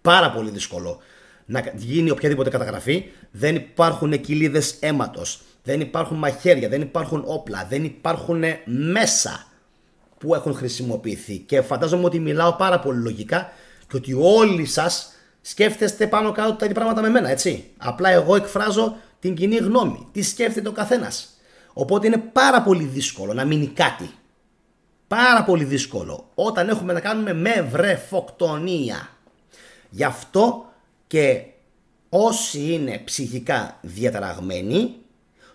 πάρα πολύ δύσκολο να γίνει οποιαδήποτε καταγραφή. Δεν υπάρχουν κοιλίδες αίματος, δεν υπάρχουν μαχαίρια, δεν υπάρχουν όπλα, δεν υπάρχουν μέσα που έχουν χρησιμοποιηθεί. Και φαντάζομαι ότι μιλάω πάρα πολύ λογικά και ότι όλοι σας σκέφτεστε πάνω κάτω τα ίδια πράγματα με μένα, έτσι. Απλά εγώ εκφράζω την κοινή γνώμη, τι σκέφτεται ο καθένας. Οπότε είναι πάρα πολύ δύσκολο να μείνει κάτι. Πάρα πολύ δύσκολο όταν έχουμε να κάνουμε με βρεφοκτονία. Γι' αυτό και όσοι είναι ψυχικά διαταραγμένοι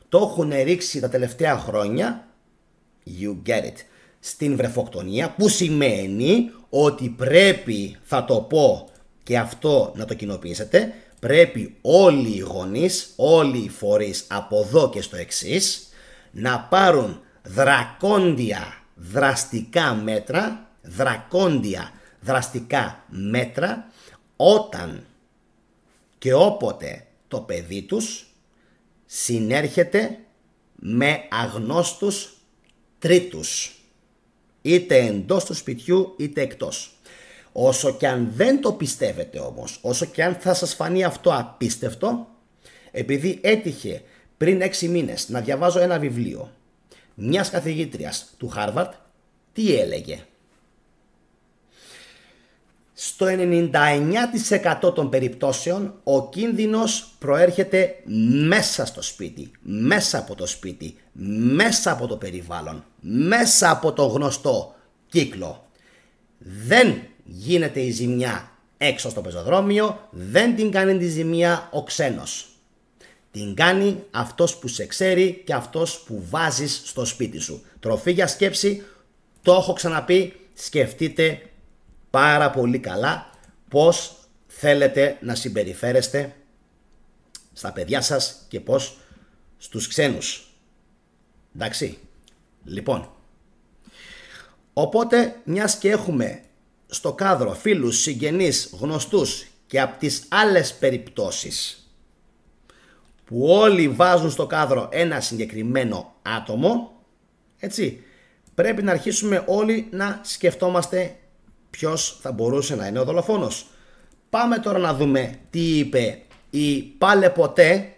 το έχουν ρίξει τα τελευταία χρόνια, you get it, στην βρεφοκτονία, που σημαίνει ότι πρέπει, θα το πω και αυτό να το κοινοποιήσετε, πρέπει όλοι οι γονείς, όλοι οι φορείς από εδώ και στο εξής να πάρουν δρακόντια δραστικά μέτρα όταν και όποτε το παιδί τους συνέρχεται με αγνώστους τρίτους, είτε εντός του σπιτιού είτε εκτός. Όσο και αν δεν το πιστεύετε όμως, όσο και αν θα σας φανεί αυτό απίστευτο, επειδή έτυχε πριν 6 μήνες να διαβάζω ένα βιβλίο μιας καθηγήτριας του Χάρβαρντ, τι έλεγε? Στο 99% των περιπτώσεων ο κίνδυνος προέρχεται μέσα στο σπίτι, μέσα από το σπίτι, μέσα από το περιβάλλον, μέσα από το γνωστό κύκλο. Δεν γίνεται η ζημιά έξω στο πεζοδρόμιο, δεν την κάνει τη ζημιά ο ξένος. Την κάνει αυτός που σε ξέρει και αυτός που βάζεις στο σπίτι σου. Τροφή για σκέψη, το έχω ξαναπεί, σκεφτείτε πάρα πολύ καλά πώς θέλετε να συμπεριφέρεστε στα παιδιά σας και πώς στους ξένους. Εντάξει, λοιπόν. Οπότε, μιας και έχουμε στο κάδρο φίλους, συγγενείς, γνωστούς και από τις άλλες περιπτώσεις που όλοι βάζουν στο κάδρο ένα συγκεκριμένο άτομο, έτσι, πρέπει να αρχίσουμε όλοι να σκεφτόμαστε ποιος θα μπορούσε να είναι ο δολοφόνος. Πάμε τώρα να δούμε τι είπε η πάλε ποτέ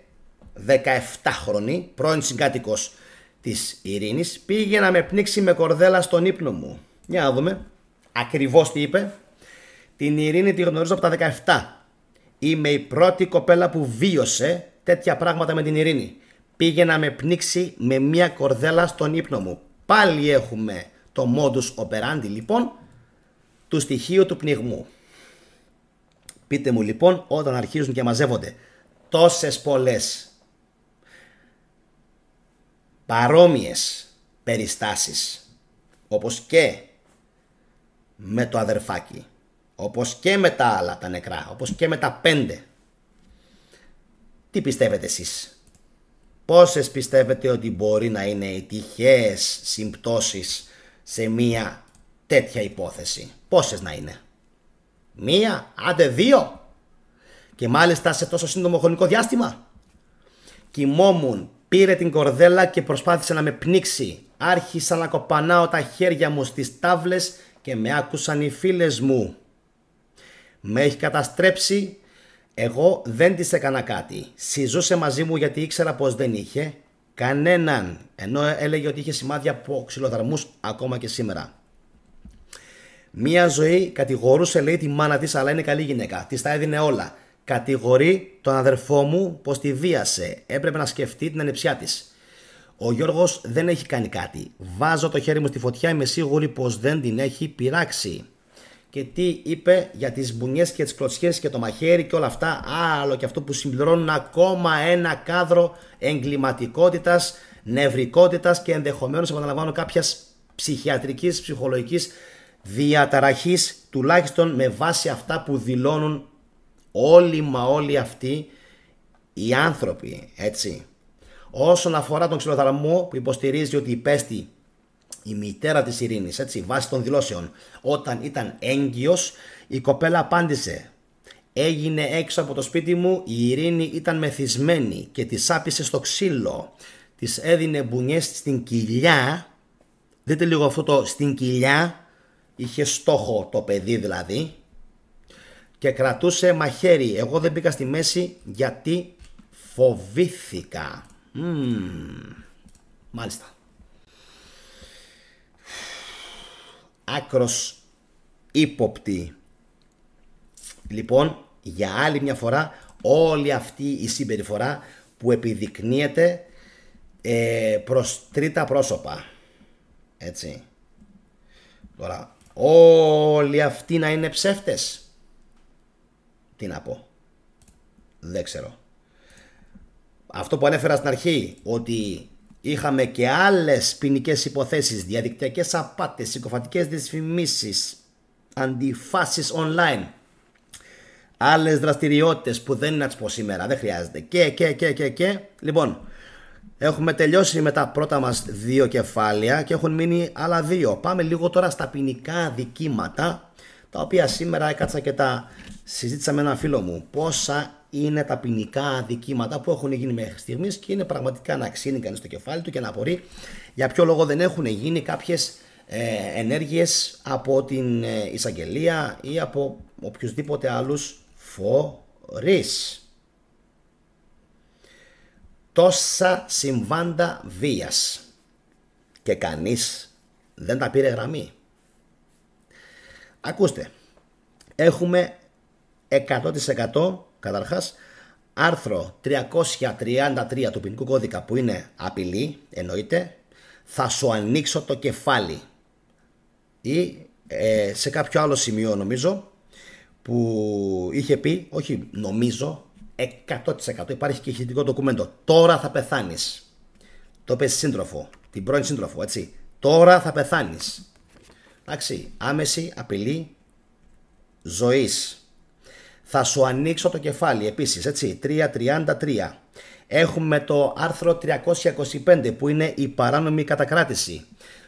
17χρονη πρώην συγκάτοικος της Ειρήνης. Πήγε να με πνίξει με κορδέλα στον ύπνο μου. Για να δούμε ακριβώς τι είπε. Την Ειρήνη τη γνωρίζω από τα 17. Είμαι η πρώτη κοπέλα που βίωσε τέτοια πράγματα με την Ειρήνη. Πήγε να με πνίξει με μια κορδέλα στον ύπνο μου. Πάλι έχουμε το modus operandi λοιπόν του στοιχείου του πνιγμού. Πείτε μου λοιπόν, όταν αρχίζουν και μαζεύονται τόσες πολλές παρόμοιες περιστάσεις, όπως και με το αδερφάκι, όπως και με τα άλλα τα νεκρά, όπως και με τα 5, τι πιστεύετε εσείς? Πόσες πιστεύετε ότι μπορεί να είναι οι τυχαίες συμπτώσεις σε μία τέτοια υπόθεση? Πόσες να είναι? 1, άντε 2? Και μάλιστα σε τόσο σύντομο χρονικό διάστημα? Κοιμόμουν, πήρε την κορδέλα και προσπάθησε να με πνίξει. Άρχισα να κοπανάω τα χέρια μου στις τάβλες και με άκουσαν οι φίλες μου. Με έχει καταστρέψει. Εγώ δεν της έκανα κάτι. Συζούσε μαζί μου γιατί ήξερα πως δεν είχε κανέναν, ενώ έλεγε ότι είχε σημάδια από ξυλοδαρμούς ακόμα και σήμερα. Μία ζωή κατηγορούσε, λέει, τη μάνα της, αλλά είναι καλή γυναίκα. Της τα έδινε όλα. Κατηγορεί τον αδερφό μου πως τη βίασε. Έπρεπε να σκεφτεί την ανεψιά της. Ο Γιώργος δεν έχει κάνει κάτι. Βάζω το χέρι μου στη φωτιά, είμαι σίγουρη πως δεν την έχει πειράξει. Και τι είπε για τις μπουνιές και τις κλωτσιές και το μαχαίρι και όλα αυτά. Άλλο και αυτό που συμπληρώνουν ακόμα ένα κάδρο εγκληματικότητας, νευρικότητας και ενδεχομένως, επαναλαμβάνω, κάποιας ψυχιατρικής, ψυχολογικής διαταραχής, τουλάχιστον με βάση αυτά που δηλώνουν όλοι αυτοί οι άνθρωποι, έτσι. Όσον αφορά τον ξυλοδαρμό που υποστηρίζει ότι υπέστη η μητέρα της Ειρήνης, έτσι, βάσει των δηλώσεων, όταν ήταν έγκυος, η κοπέλα απάντησε: έγινε έξω από το σπίτι μου, η Ειρήνη ήταν μεθυσμένη και της άπησε στο ξύλο, της έδινε μπουνιές στην κοιλιά. Δείτε λίγο αυτό το στην κοιλιά, είχε στόχο το παιδί δηλαδή, και κρατούσε μαχαίρι. Εγώ δεν μπήκα στη μέση γιατί φοβήθηκα. Μάλιστα. Άκρος ύποπτη. Λοιπόν, για άλλη μια φορά όλη αυτή η συμπεριφορά που επιδεικνύεται προς τρίτα πρόσωπα. Έτσι. Τώρα, όλοι αυτοί να είναι ψεύτες. Τι να πω. Δεν ξέρω. Αυτό που ανέφερα στην αρχή, ότι είχαμε και άλλες ποινικές υποθέσεις, διαδικτυακές απάτες, συκοφαντικές δυσφημίσεις, αντιφάσεις online, άλλες δραστηριότητες που δεν είναι να τις πω σήμερα, δεν χρειάζεται, και. Λοιπόν, έχουμε τελειώσει με τα πρώτα μας 2 κεφάλαια και έχουν μείνει άλλα 2. Πάμε λίγο τώρα στα ποινικά αδικήματα, τα οποία σήμερα έκατσα και τα συζήτησα με έναν φίλο μου. Πόσα είναι τα ποινικά αδικήματα που έχουν γίνει μέχρι στιγμής, και είναι πραγματικά να ξύνει κανείς το κεφάλι του και να απορεί για ποιο λόγο δεν έχουν γίνει κάποιες ενέργειες από την εισαγγελία ή από οποιουσδήποτε άλλους φορείς. Τόσα συμβάντα βίας και κανείς δεν τα πήρε γραμμή. Ακούστε, έχουμε 100% καταρχάς άρθρο 333 του ποινικού κώδικα που είναι απειλή, εννοείται, θα σου ανοίξω το κεφάλι, ή σε κάποιο άλλο σημείο νομίζω που είχε πει, όχι νομίζω, 100% υπάρχει και ηχητικό ντοκουμέντο, τώρα θα πεθάνεις. Το είπε σύντροφο, την πρώην σύντροφο, έτσι, τώρα θα πεθάνεις. Εντάξει, άμεση απειλή ζωής. Θα σου ανοίξω το κεφάλι επίσης, έτσι, 333. Έχουμε το άρθρο 325 που είναι η παράνομη κατακράτηση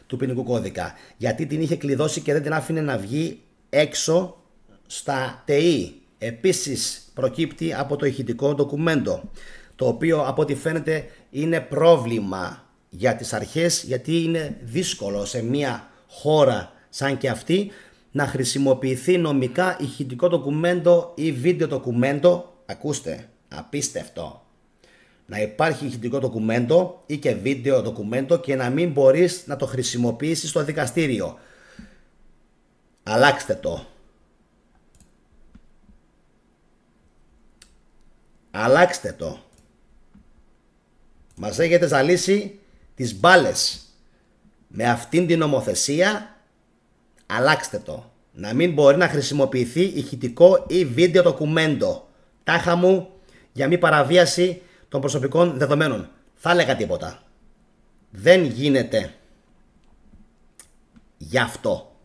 του ποινικού κώδικα, γιατί την είχε κλειδώσει και δεν την άφηνε να βγει έξω στα ΤΕΗ. Επίσης προκύπτει από το ηχητικό ντοκουμέντο, το οποίο από ό,τι φαίνεται είναι πρόβλημα για τις αρχές, γιατί είναι δύσκολο σε μια χώρα σαν και αυτή να χρησιμοποιηθεί νομικά ηχητικό ντοκουμέντο ή βίντεο ντοκουμέντο. Ακούστε, απίστευτο. Να υπάρχει ηχητικό ντοκουμέντο ή και βίντεο ντοκουμέντο και να μην μπορείς να το χρησιμοποιήσεις στο δικαστήριο. Αλλάξτε το. Αλλάξτε το. Μας έχετε ζαλίσει τις μπάλες. Με αυτήν την νομοθεσία αλλάξτε το. Να μην μπορεί να χρησιμοποιηθεί ηχητικό ή βίντεο ντοκουμέντο. Τάχα μου, για μη παραβίαση των προσωπικών δεδομένων. Θα έλεγα τίποτα. Δεν γίνεται. Γι' αυτό.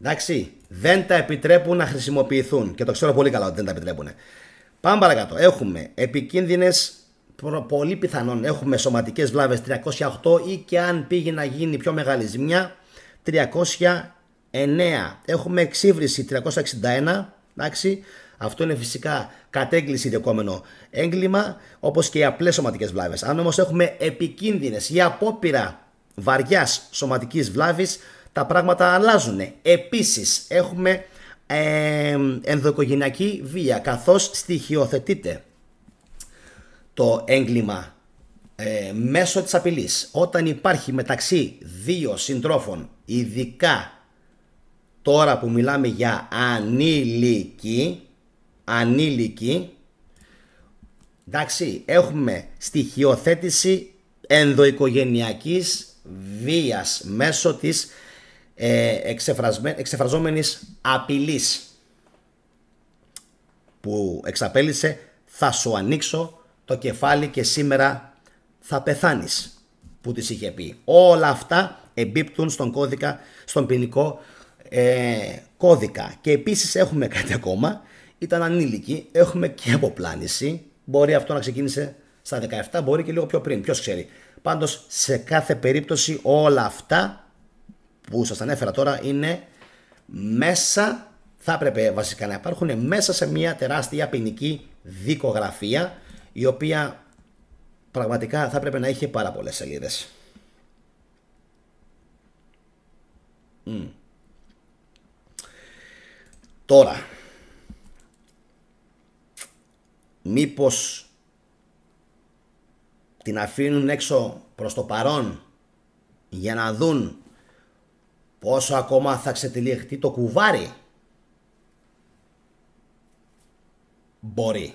Εντάξει, δεν τα επιτρέπουν να χρησιμοποιηθούν. Και το ξέρω πολύ καλά ότι δεν τα επιτρέπουν. Πάμε παρακάτω. Έχουμε επικίνδυνες, πολύ πιθανόν έχουμε σωματικές βλάβες 308, ή και αν πήγε να γίνει πιο μεγάλη ζημιά 309. Έχουμε εξύβριση 361. Εντάξει, αυτό είναι φυσικά κατέγκληση διεκόμενο έγκλημα, όπως και οι απλές σωματικές βλάβες. Αν όμως έχουμε επικίνδυνες ή απόπειρα βαριάς σωματικής βλάβης, τα πράγματα αλλάζουν. Επίσης έχουμε ενδοοικογενειακή βία, καθώς στοιχειοθετείται το έγκλημα μέσω της απειλής. Όταν υπάρχει μεταξύ δύο συντρόφων, ειδικά τώρα που μιλάμε για ανήλικη, εντάξει, έχουμε στοιχειοθέτηση ενδοοικογενειακής βίας μέσω της εξεφραζόμενης απειλής που εξαπέλυσε «θα σου ανοίξω το κεφάλι και σήμερα θα πεθάνεις», που της είχε πει. Όλα αυτά εμπίπτουν στον ποινικό κώδικα. Και επίσης έχουμε κάτι ακόμα, ήταν ανήλικη, έχουμε και αποπλάνηση. Μπορεί αυτό να ξεκίνησε στα 17, μπορεί και λίγο πιο πριν, ποιος ξέρει. Πάντως σε κάθε περίπτωση όλα αυτά που σας ανέφερα τώρα είναι μέσα, θα έπρεπε βασικά να υπάρχουν μέσα σε μια τεράστια ποινική δικογραφία, η οποία πραγματικά θα έπρεπε να είχε πάρα πολλές σελίδες. Τώρα, μήπως την αφήνουν έξω προς το παρόν για να δουν πόσο ακόμα θα ξετυλιχτεί το κουβάρι? Μπορεί.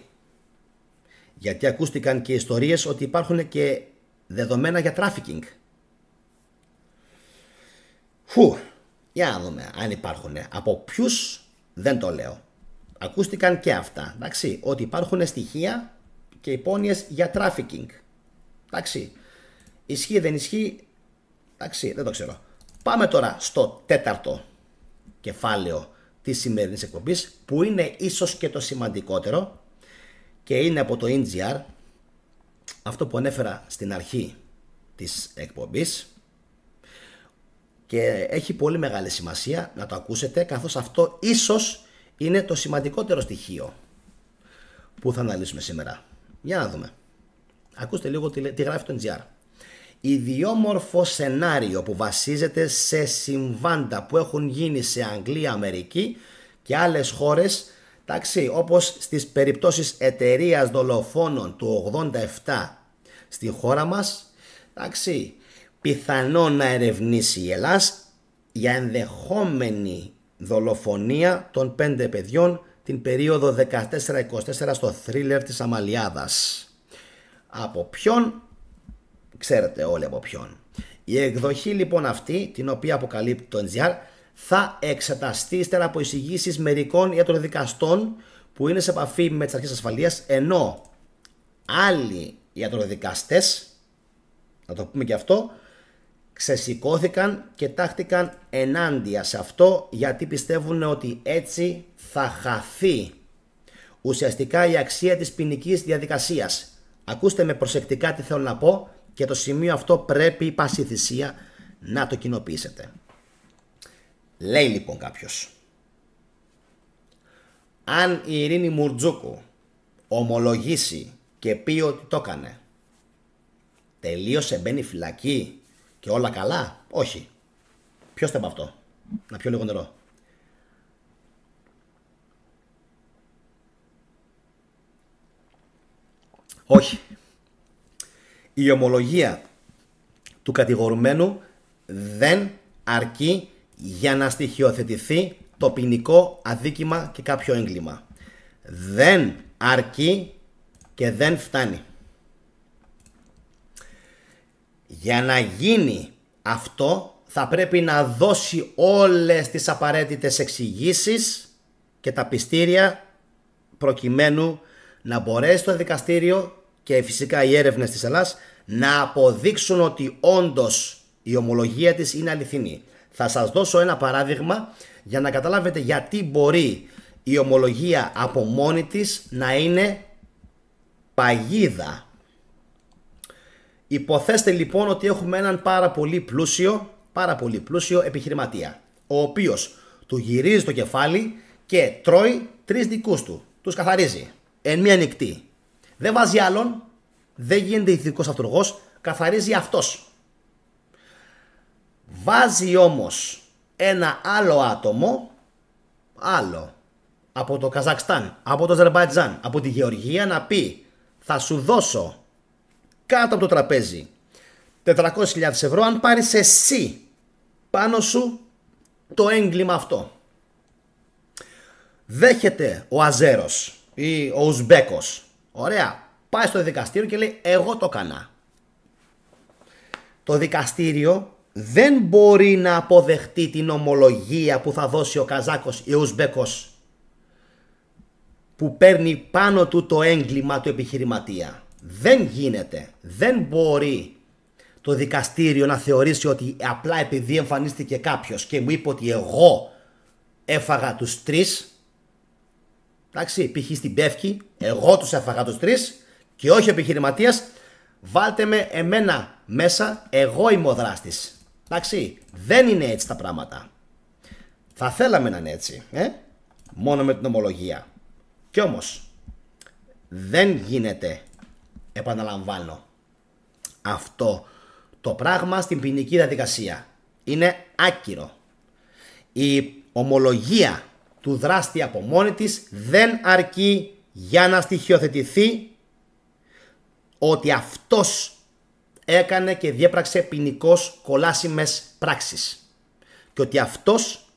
Γιατί ακούστηκαν και ιστορίες ότι υπάρχουν και δεδομένα για τράφικινγκ. Για να δούμε αν υπάρχουν. Από ποιους δεν το λέω. Ακούστηκαν και αυτά. Εντάξει, ότι υπάρχουν στοιχεία και υπόνοιες για τράφικινγκ. Εντάξει, ισχύει δεν ισχύει? Εντάξει, δεν το ξέρω. Πάμε τώρα στο τέταρτο κεφάλαιο της σημερινής εκπομπής, που είναι ίσως και το σημαντικότερο, και είναι από το NGR, αυτό που ανέφερα στην αρχή της εκπομπής, και έχει πολύ μεγάλη σημασία να το ακούσετε, καθώς αυτό ίσως είναι το σημαντικότερο στοιχείο που θα αναλύσουμε σήμερα. Για να δούμε. Ακούστε λίγο τι γράφει το NGR. Ιδιόμορφο σενάριο που βασίζεται σε συμβάντα που έχουν γίνει σε Αγγλία, Αμερική και άλλες χώρες, εντάξει, όπως στις περιπτώσεις εταιρείας δολοφόνων του 87 στη χώρα μας, εντάξει, πιθανό να ερευνήσει η Ελλάς για ενδεχόμενη δολοφονία των 5 παιδιών την περίοδο 14-24 στο θρίλερ της Αμαλιάδας. Από ποιον? Ξέρετε όλοι από ποιον. Η εκδοχή λοιπόν αυτή, την οποία αποκαλύπτει το NGR, θα εξεταστεί ύστερα από εισηγήσεις μερικών ιατροδικαστών που είναι σε επαφή με τις αρχές ασφαλείας, ενώ άλλοι ιατροδικαστές, να το πούμε και αυτό, ξεσηκώθηκαν και τάχτηκαν ενάντια σε αυτό, γιατί πιστεύουν ότι έτσι θα χαθεί ουσιαστικά η αξία της ποινικής διαδικασίας. Ακούστε με προσεκτικά τι θέλω να πω, και το σημείο αυτό πρέπει πάση θυσία να το κοινοποιήσετε. Λέει λοιπόν κάποιος, αν η Ειρήνη Μουρτζούκου ομολογήσει και πει ότι το έκανε, τελείωσε, μπαίνει φυλακή και όλα καλά? Όχι. Ποιος θα είπε αυτό? Να πιω λίγο νερό. Όχι. Η ομολογία του κατηγορουμένου δεν αρκεί για να στοιχειοθετηθεί το ποινικό αδίκημα και κάποιο έγκλημα. Δεν αρκεί και δεν φτάνει. Για να γίνει αυτό θα πρέπει να δώσει όλες τις απαραίτητες εξηγήσεις και τα πιστήρια, προκειμένου να μπορέσει το δικαστήριο και φυσικά οι έρευνες της Ελλάς να αποδείξουν ότι όντως η ομολογία της είναι αληθινή. Θα σας δώσω ένα παράδειγμα για να καταλάβετε γιατί μπορεί η ομολογία από μόνη της να είναι παγίδα. Υποθέστε λοιπόν ότι έχουμε έναν πάρα πολύ πλούσιο επιχειρηματία, ο οποίος του γυρίζει το κεφάλι και τρώει 3 δικούς του. Τους καθαρίζει εν μία νυχτή. Δεν βάζει άλλον, δεν γίνεται ηθικός αυτούργος, καθαρίζει αυτός. Βάζει όμως ένα άλλο άτομο, από το Καζακστάν, από το Αζερμπαϊτζάν, από τη Γεωργία, να πει θα σου δώσω κάτω από το τραπέζι 400.000 ευρώ αν πάρεις εσύ πάνω σου το έγκλημα αυτό. Δέχεται ο Αζέρος ή ο Ουσμπέκος. Ωραία. Πάει στο δικαστήριο και λέει εγώ το έκανα. Το δικαστήριο δεν μπορεί να αποδεχτεί την ομολογία που θα δώσει ο Καζάκος ή ο Ουσμπέκος που παίρνει πάνω του το έγκλημα του επιχειρηματία. Δεν γίνεται. Δεν μπορεί το δικαστήριο να θεωρήσει ότι απλά επειδή εμφανίστηκε κάποιος και μου είπε ότι εγώ έφαγα τους 3, εντάξει, π.χ. στην Πεύκη, εγώ τους έφαγα τους 3 και όχι ο επιχειρηματίας, βάλτε με εμένα μέσα, εγώ είμαι ο δράστης. Εντάξει, δεν είναι έτσι τα πράγματα. Θα θέλαμε να είναι έτσι, μόνο με την ομολογία. Κι όμως, δεν γίνεται, επαναλαμβάνω, αυτό το πράγμα στην ποινική διαδικασία. Είναι άκυρο. Η ομολογία του δράστη από μόνη της δεν αρκεί για να στοιχειοθετηθεί ότι αυτός έκανε και διέπραξε ποινικώς κολάσιμες πράξεις και ότι αυτός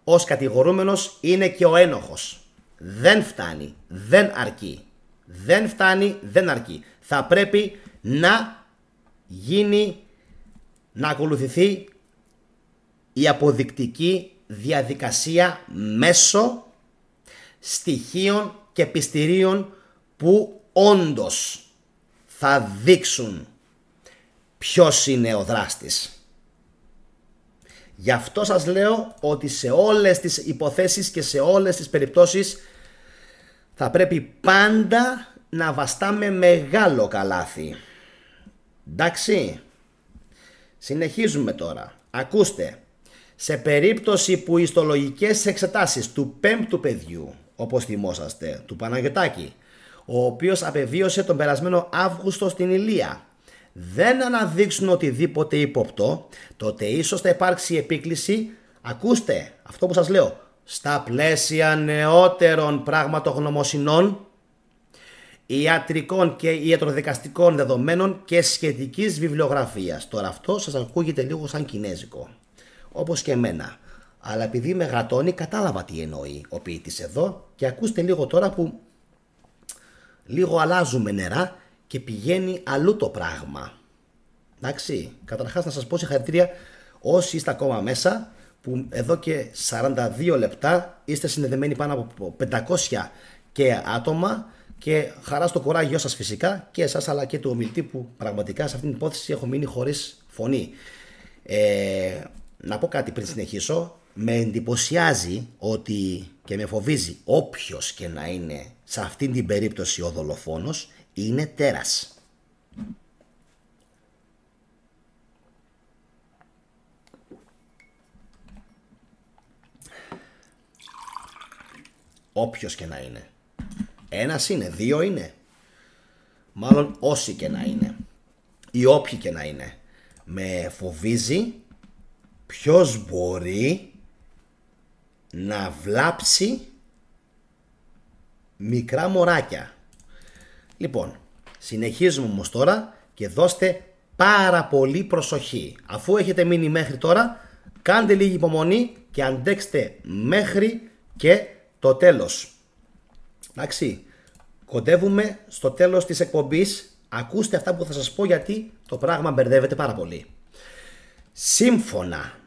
ως κατηγορούμενος είναι και ο ένοχος. Δεν φτάνει, δεν αρκεί. Δεν φτάνει, δεν αρκεί. Θα πρέπει να γίνει, να ακολουθηθεί η αποδεικτική διαδικασία μέσω στοιχείων και πιστηρίων που όντως θα δείξουν ποιος είναι ο δράστης. Γι' αυτό σας λέω ότι σε όλες τις υποθέσεις και σε όλες τις περιπτώσεις θα πρέπει πάντα να βαστάμε μεγάλο καλάθι. Εντάξει, συνεχίζουμε τώρα. Ακούστε, σε περίπτωση που οι ιστολογικές εξετάσεις του 5ου παιδιού, όπως θυμόσαστε, του Παναγιωτάκη, ο οποίος απεβίωσε τον περασμένο Αύγουστο στην Ηλία, δεν αναδείξουν οτιδήποτε ύποπτο, τότε ίσως θα υπάρξει επίκληση, ακούστε αυτό που σας λέω, στα πλαίσια νεότερων πραγματογνωμοσυνών, ιατρικών και ιατροδικαστικών δεδομένων και σχετικής βιβλιογραφίας. Τώρα αυτό σας ακούγεται λίγο σαν κινέζικο, όπως και εμένα. Αλλά επειδή με γατώνει κατάλαβα τι εννοεί ο ποιητής εδώ και ακούστε λίγο τώρα που λίγο αλλάζουμε νερά και πηγαίνει αλλού το πράγμα. Εντάξει, καταρχάς να σας πω συγχαρητήρια όσοι είστε ακόμα μέσα, που εδώ και 42 λεπτά είστε συνδεδεμένοι πάνω από 500 και άτομα, και χαρά στο κουράγιό σας φυσικά και εσάς αλλά και του ομιλητή που πραγματικά σε αυτήν την υπόθεση έχω μείνει χωρίς φωνή. Να πω κάτι πριν συνεχίσω. Με εντυπωσιάζει ότι και με φοβίζει όποιος και να είναι σε αυτήν την περίπτωση ο δολοφόνος είναι τέρας. Όποιος και να είναι. Ένας είναι, δύο είναι. Μάλλον όσοι και να είναι. Ή όποιοι και να είναι. Με φοβίζει ποιος μπορεί να βλάψει μικρά μωράκια. Λοιπόν, συνεχίζουμε όμως τώρα και δώστε πάρα πολύ προσοχή. Αφού έχετε μείνει μέχρι τώρα, κάντε λίγη υπομονή και αντέξτε μέχρι και το τέλος. Εντάξει, κοντεύουμε στο τέλος της εκπομπής. Ακούστε αυτά που θα σας πω, γιατί το πράγμα μπερδεύεται πάρα πολύ. Σύμφωνα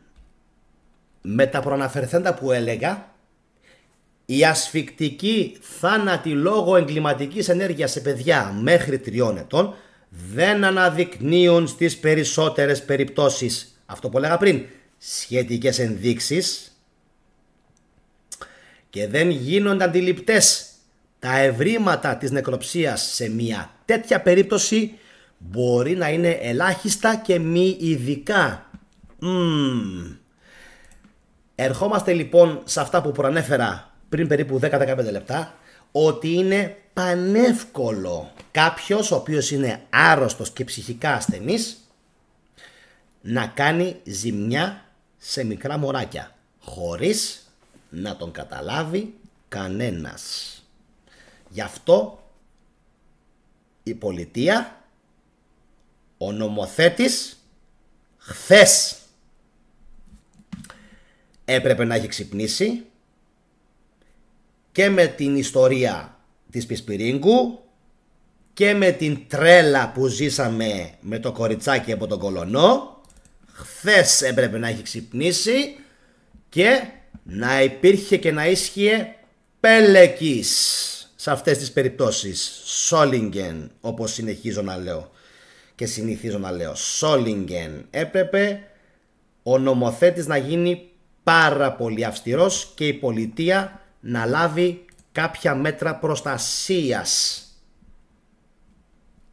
με τα προαναφερθέντα που έλεγα, η ασφυκτική θάνατη λόγω εγκληματικής ενέργειας σε παιδιά μέχρι 3 ετών δεν αναδεικνύουν στις περισσότερες περιπτώσεις, αυτό που έλεγα πριν, σχετικές ενδείξεις και δεν γίνονται αντιληπτές τα ευρήματα της νεκροψίας. Σε μια τέτοια περίπτωση μπορεί να είναι ελάχιστα και μη ειδικά. Ερχόμαστε λοιπόν σε αυτά που προανέφερα πριν περίπου 10-15 λεπτά, ότι είναι πανεύκολο κάποιος ο οποίος είναι άρρωστος και ψυχικά ασθενής να κάνει ζημιά σε μικρά μωράκια χωρίς να τον καταλάβει κανένας. Γι' αυτό η πολιτεία, ο νομοθέτης, χθες έπρεπε να έχει ξυπνήσει και με την ιστορία της Πισπυρίγκου και με την τρέλα που ζήσαμε με το κοριτσάκι από τον Κολονό. Χθες έπρεπε να έχει ξυπνήσει και να υπήρχε και να ίσχυε Πέλεκης σε αυτές τις περιπτώσεις. Σόλιγγεν, όπως συνεχίζω να λέω και συνηθίζω να λέω. Σόλιγγεν. Έπρεπε ο νομοθέτης να γίνει πάρα πολύ αυστηρός και η πολιτεία να λάβει κάποια μέτρα προστασίας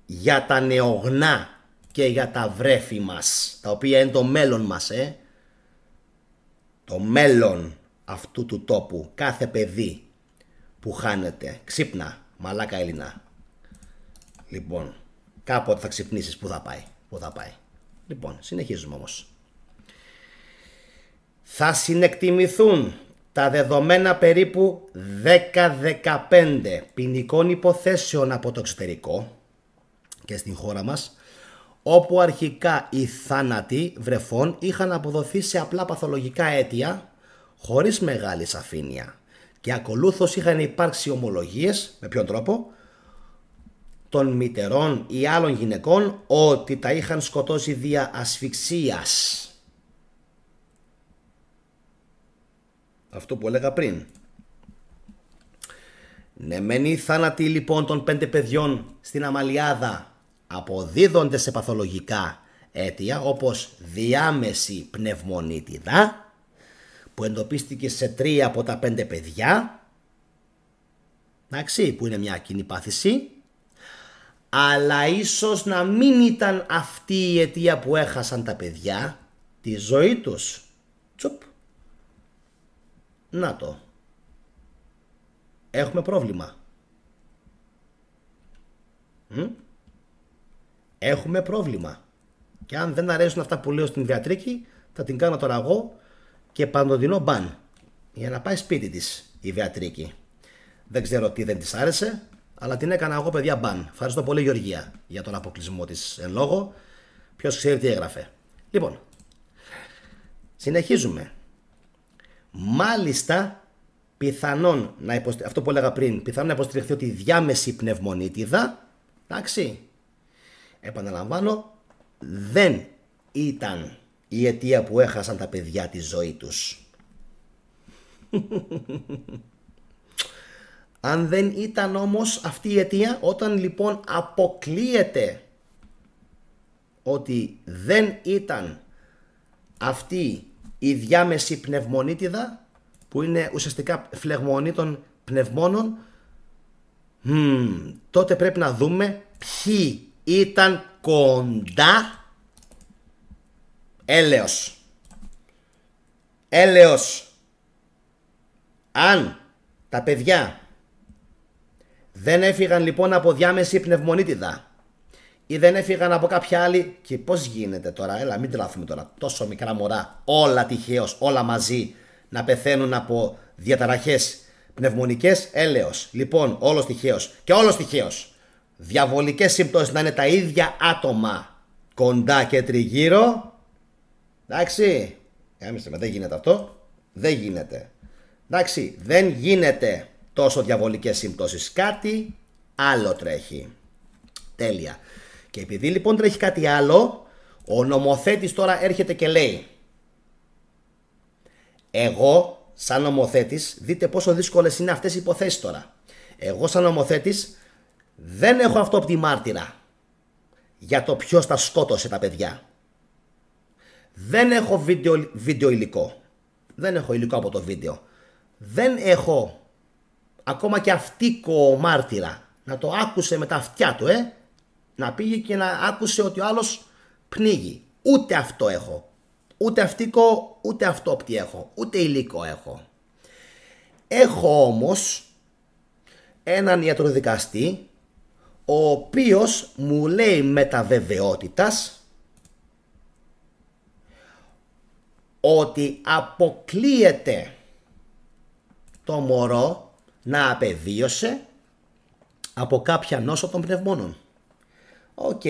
για τα νεογνά και για τα βρέφη μας, τα οποία είναι το μέλλον μας, το μέλλον αυτού του τόπου. Κάθε παιδί που χάνεται, ξύπνα μαλάκα Έλληνα. Λοιπόν, κάποτε θα ξυπνήσεις. Πού θα πάει. Λοιπόν, συνεχίζουμε όμως. Θα συνεκτιμηθούν τα δεδομένα περίπου 10-15 ποινικών υποθέσεων από το εξωτερικό και στην χώρα μας, όπου αρχικά οι θάνατοι βρεφών είχαν αποδοθεί σε απλά παθολογικά αίτια χωρίς μεγάλη σαφήνεια και ακολούθως είχαν υπάρξει ομολογίες, με ποιον τρόπο, των μητερών ή άλλων γυναικών ότι τα είχαν σκοτώσει δια ασφυξίας. Αυτό που έλεγα πριν. Ναι μεν οι θάνατοι λοιπόν των 5 παιδιών στην Αμαλιάδα αποδίδονται σε παθολογικά αίτια όπως διάμεση πνευμονίτιδα που εντοπίστηκε σε 3 από τα 5 παιδιά, εντάξει, που είναι μια κοινή πάθηση, αλλά ίσως να μην ήταν αυτή η αιτία που έχασαν τα παιδιά τη ζωή τους. Τσουπ. Να το. Έχουμε πρόβλημα. Έχουμε πρόβλημα. Και αν δεν αρέσουν αυτά που λέω στην Βεατρίκη, θα την κάνω τώρα εγώ και παντοτινό μπαν. Για να πάει σπίτι της η Βεατρίκη. Δεν ξέρω τι δεν της άρεσε, αλλά την έκανα εγώ, παιδιά, μπαν. Ευχαριστώ πολύ, Γεωργία, για τον αποκλεισμό της εν λόγω. Ποιος ξέρει τι έγραφε. Λοιπόν, συνεχίζουμε. Μάλιστα, πιθανόν να αυτό που έλεγα πριν, πιθανόν να υποστηριχθεί ότι η διάμεση πνευμονίτιδα, εντάξει, επαναλαμβάνω, δεν ήταν η αιτία που έχασαν τα παιδιά τη ζωή τους. Αν δεν ήταν όμως αυτή η αιτία, όταν λοιπόν αποκλείεται ότι δεν ήταν αυτή η διάμεση πνευμονίτιδα, που είναι ουσιαστικά φλεγμονή των πνευμόνων, τότε πρέπει να δούμε ποιοι ήταν κοντά. Έλεος. Αν τα παιδιά δεν έφυγαν λοιπόν από διάμεση πνευμονίτιδα ή δεν έφυγαν από κάποια άλλη, και πώς γίνεται τώρα, έλα μην τρελαθούμε τώρα, τόσο μικρά μωρά, όλα τυχαίως, όλα μαζί να πεθαίνουν από διαταραχές πνευμονικές, έλεος. Λοιπόν, όλος τυχαίως και όλος τυχαίως διαβολικές συμπτώσεις να είναι τα ίδια άτομα κοντά και τριγύρω, εντάξει, δεν γίνεται αυτό, δεν γίνεται, εντάξει, δεν γίνεται τόσο διαβολικές συμπτώσεις, κάτι άλλο τρέχει. Τέλεια. Και επειδή λοιπόν τρέχει κάτι άλλο, ο νομοθέτης τώρα έρχεται και λέει, εγώ σαν νομοθέτης, δείτε πόσο δύσκολες είναι αυτές οι υποθέσεις τώρα, εγώ σαν νομοθέτης δεν έχω αυτόπτη μάρτυρα για το ποιος τα σκότωσε τα παιδιά. Δεν έχω βίντεο υλικό. Δεν έχω υλικό από το βίντεο. Δεν έχω ακόμα και αυτίκο μάρτυρα να το άκουσε με τα αυτιά του, να πήγε και να άκουσε ότι ο άλλος πνίγει. Ούτε αυτό έχω. Ούτε αυτίκο, ούτε αυτόπτη έχω. Ούτε υλικό έχω. Έχω όμως έναν ιατροδικαστή, ο οποίος μου λέει με τα βεβαιότητας ότι αποκλείεται το μωρό να απεβίωσε από κάποια νόσο των πνευμόνων. Οκ.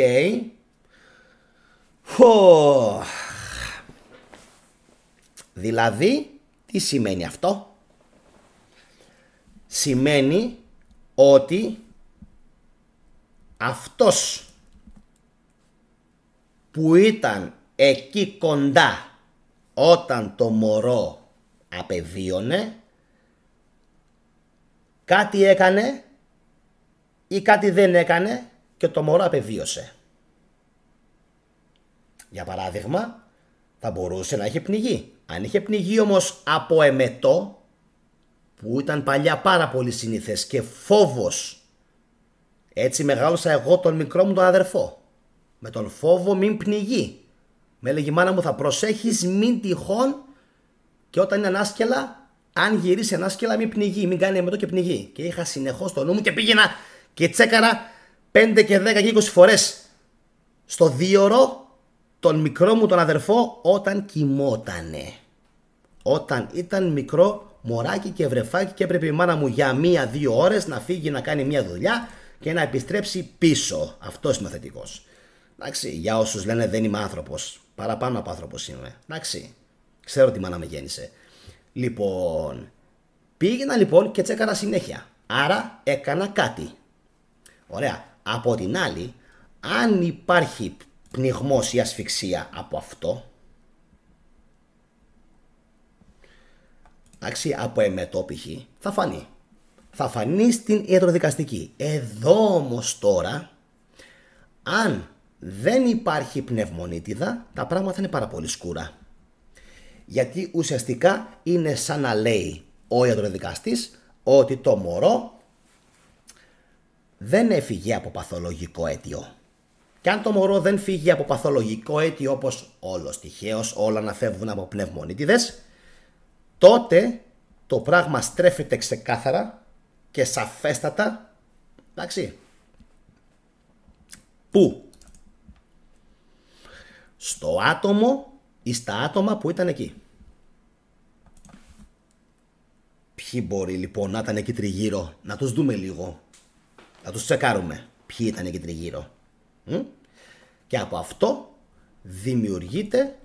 Δηλαδή, τι σημαίνει αυτό? σημαίνει ότι αυτός που ήταν εκεί κοντά όταν το μωρό απεβίωνε, κάτι έκανε ή κάτι δεν έκανε και το μωρό απεβίωσε. Για παράδειγμα, θα μπορούσε να είχε πνιγεί. Αν είχε πνιγεί όμως από εμετό, που ήταν παλιά πάρα πολύ συνήθες και φόβος, έτσι μεγάλωσα εγώ τον μικρό μου τον αδερφό, με τον φόβο μην πνιγεί. Με έλεγε η μάνα μου, θα προσέχεις μην τυχόν, και όταν είναι ανάσκελα, αν γυρίσει ανάσκελα μην πνιγεί, μην κάνει εμετό και πνιγεί. Και είχα συνεχώς το νου μου και πήγαινα και τσέκαρα 5 και 10 και 20 φορές στο δίωρο τον μικρό μου τον αδερφό όταν κοιμότανε. Όταν ήταν μικρό μωράκι και βρεφάκι και έπρεπε η μάνα μου για 1-2 ώρες να φύγει να κάνει μια δουλειά και να επιστρέψει πίσω. Αυτός είμαι θετικός. Εντάξει, για όσους λένε δεν είμαι άνθρωπος, παραπάνω από άνθρωπος είμαι. Εντάξει, ξέρω τι μάνα με γέννησε. Λοιπόν, πήγαινα λοιπόν και τσέκανα συνέχεια. Άρα έκανα κάτι. Ωραία. Από την άλλη, αν υπάρχει πνιγμός ή ασφυξία από αυτό, εντάξει, από εμετό π.χ., θα φανεί. Θα φανεί στην ιατροδικαστική. Εδώ όμως τώρα, αν δεν υπάρχει πνευμονίτιδα, τα πράγματα είναι πάρα πολύ σκούρα. Γιατί ουσιαστικά είναι σαν να λέει ο ιατροδικαστής ότι το μωρό δεν έφυγε από παθολογικό αίτιο. Και αν το μωρό δεν φύγει από παθολογικό αίτιο, όπως όλος τυχαίως όλα να φεύγουν από πνευμονίτιδες, τότε το πράγμα στρέφεται ξεκάθαρα και σαφέστατα, εντάξει, πού? Στο άτομο ή στα άτομα που ήταν εκεί. Ποιοι μπορεί λοιπόν να ήταν εκεί τριγύρω, να τους δούμε λίγο, να τους τσεκάρουμε ποιοι ήταν εκεί τριγύρω. Και από αυτό δημιουργείται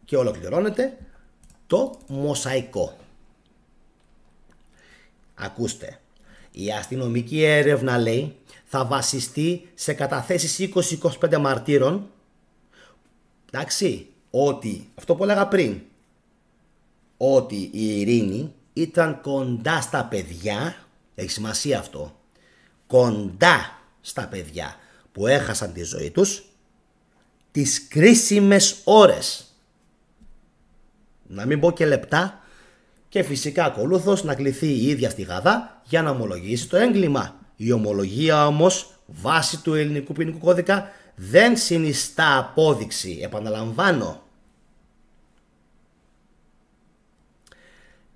και ολοκληρώνεται το μοσαϊκό. Ακούστε, η αστυνομική έρευνα λέει θα βασιστεί σε καταθέσεις 20-25 μαρτύρων. Εντάξει, ότι αυτό που έλεγα πριν, ότι η Ειρήνη ήταν κοντά στα παιδιά, έχει σημασία αυτό, κοντά στα παιδιά που έχασαν τη ζωή τους τις κρίσιμες ώρες, να μην πω και λεπτά, και φυσικά ακολούθως να κληθεί η ίδια στη Γαδά για να ομολογήσει το έγκλημα. Η ομολογία όμως βάσει του ελληνικού ποινικού κώδικα δεν συνιστά απόδειξη, επαναλαμβάνω.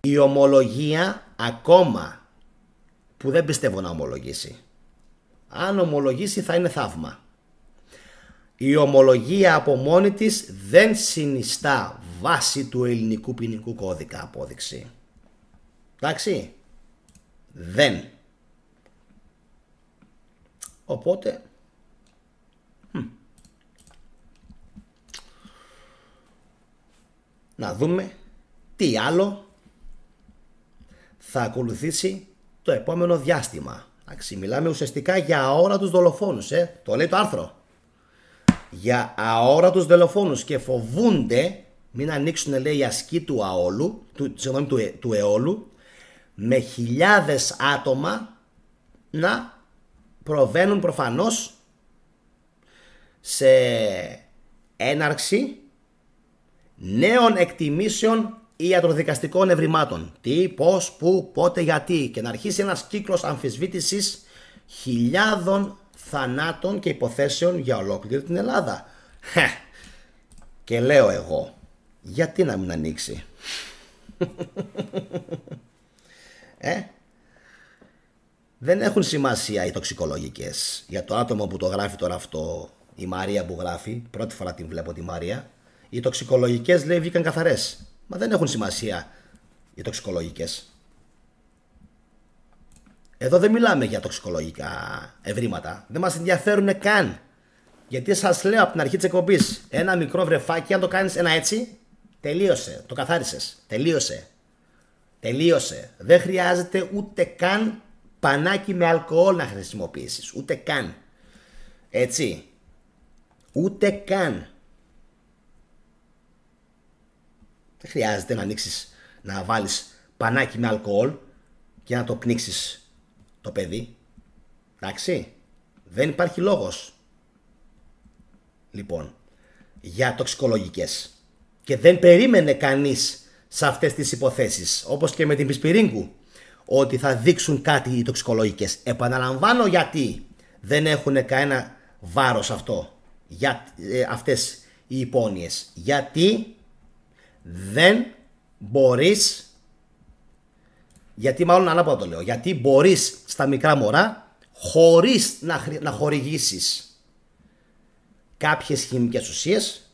Η ομολογία, ακόμα που δεν πιστεύω να ομολογήσει, αν ομολογήσει θα είναι θαύμα, η ομολογία από μόνη της δεν συνιστά βάση του ελληνικού ποινικού κώδικα απόδειξη. Εντάξει, δεν. Οπότε να δούμε τι άλλο θα ακολουθήσει το επόμενο διάστημα. Εντάξει, μιλάμε ουσιαστικά για αόρατους δολοφόνους, το λέει το άρθρο. Για αόρατους δολοφόνους και φοβούνται μην ανοίξουν, λέει, η ασκή του αόλου, του αιώλου, με χιλιάδες άτομα να προβαίνουν προφανώς σε έναρξη νέων εκτιμήσεων ιατροδικαστικών ευρημάτων. Τι, πώς, πού, πότε, γιατί. Και να αρχίσει ένας κύκλος αμφισβήτησης χιλιάδων θανάτων και υποθέσεων για ολόκληρη την Ελλάδα. Και λέω εγώ, γιατί να μην ανοίξει? Δεν έχουν σημασία οι τοξικολογικές. Για το άτομο που το γράφει τώρα αυτό, η Μαρία που γράφει, πρώτη φορά την βλέπω τη Μαρία, οι τοξικολογικές, λέει, βγήκαν καθαρές. Μα δεν έχουν σημασία οι τοξικολογικές. Εδώ δεν μιλάμε για τοξικολογικά ευρήματα. Δεν μας ενδιαφέρουν καν. Γιατί σας λέω από την αρχή της εκπομπής, ένα μικρό βρεφάκι, αν το κάνεις ένα έτσι, τελείωσε. Το καθάρισες. Τελείωσε. Τελείωσε. Δεν χρειάζεται ούτε καν πανάκι με αλκοόλ να χρησιμοποιήσεις. Ούτε καν. Έτσι. Ούτε καν. Δεν χρειάζεται να ανοίξεις, να βάλεις πανάκι με αλκοόλ και να το πνίξεις το παιδί. Εντάξει. Δεν υπάρχει λόγος. Λοιπόν, για τοξικολογικές. Και δεν περίμενε κανείς σε αυτές τις υποθέσεις, όπως και με την Πισπυρίγκου, ότι θα δείξουν κάτι οι τοξικολογικές. Επαναλαμβάνω γιατί δεν έχουν κανένα βάρος αυτό, για αυτές οι υπόνοιες. Γιατί δεν μπορείς, γιατί μάλλον ανάποδα το λέω, γιατί μπορείς στα μικρά μωρά, χωρίς να χορηγήσεις κάποιες χημικές ουσίες,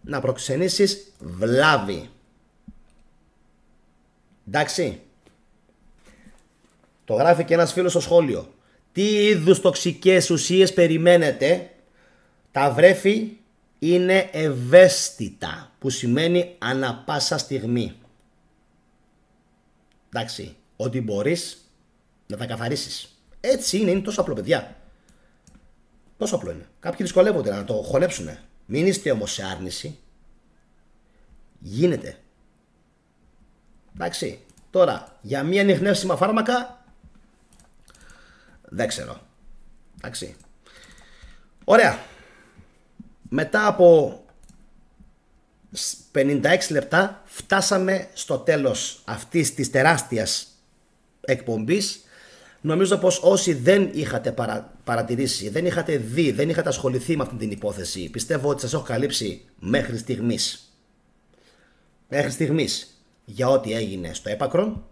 να προξενήσεις βλάβη. Εντάξει. Το γράφει και ένας φίλος στο σχόλιο. Τι είδους τοξικές ουσίες περιμένετε? Τα βρέφη είναι ευαίσθητα, που σημαίνει ανα πάσα στιγμή. Εντάξει. Ότι μπορείς να τα καθαρίσεις. Έτσι είναι τόσο απλό, παιδιά. Τόσο απλό είναι. Κάποιοι δυσκολεύονται να το χωνέψουνε. Μην είστε όμως σε άρνηση. Γίνεται. Εντάξει. Τώρα, για μία ανιχνεύσιμα φάρμακα, δεν ξέρω. Εντάξει. Ωραία. Μετά από 56 λεπτά φτάσαμε στο τέλος αυτής της τεράστιας εκπομπής. Νομίζω πως όσοι δεν είχατε παρατηρήσει, δεν είχατε δει, δεν είχατε ασχοληθεί με αυτή την υπόθεση, πιστεύω ότι σας έχω καλύψει μέχρι στιγμής. Μέχρι στιγμής για ό,τι έγινε στο έπακρον.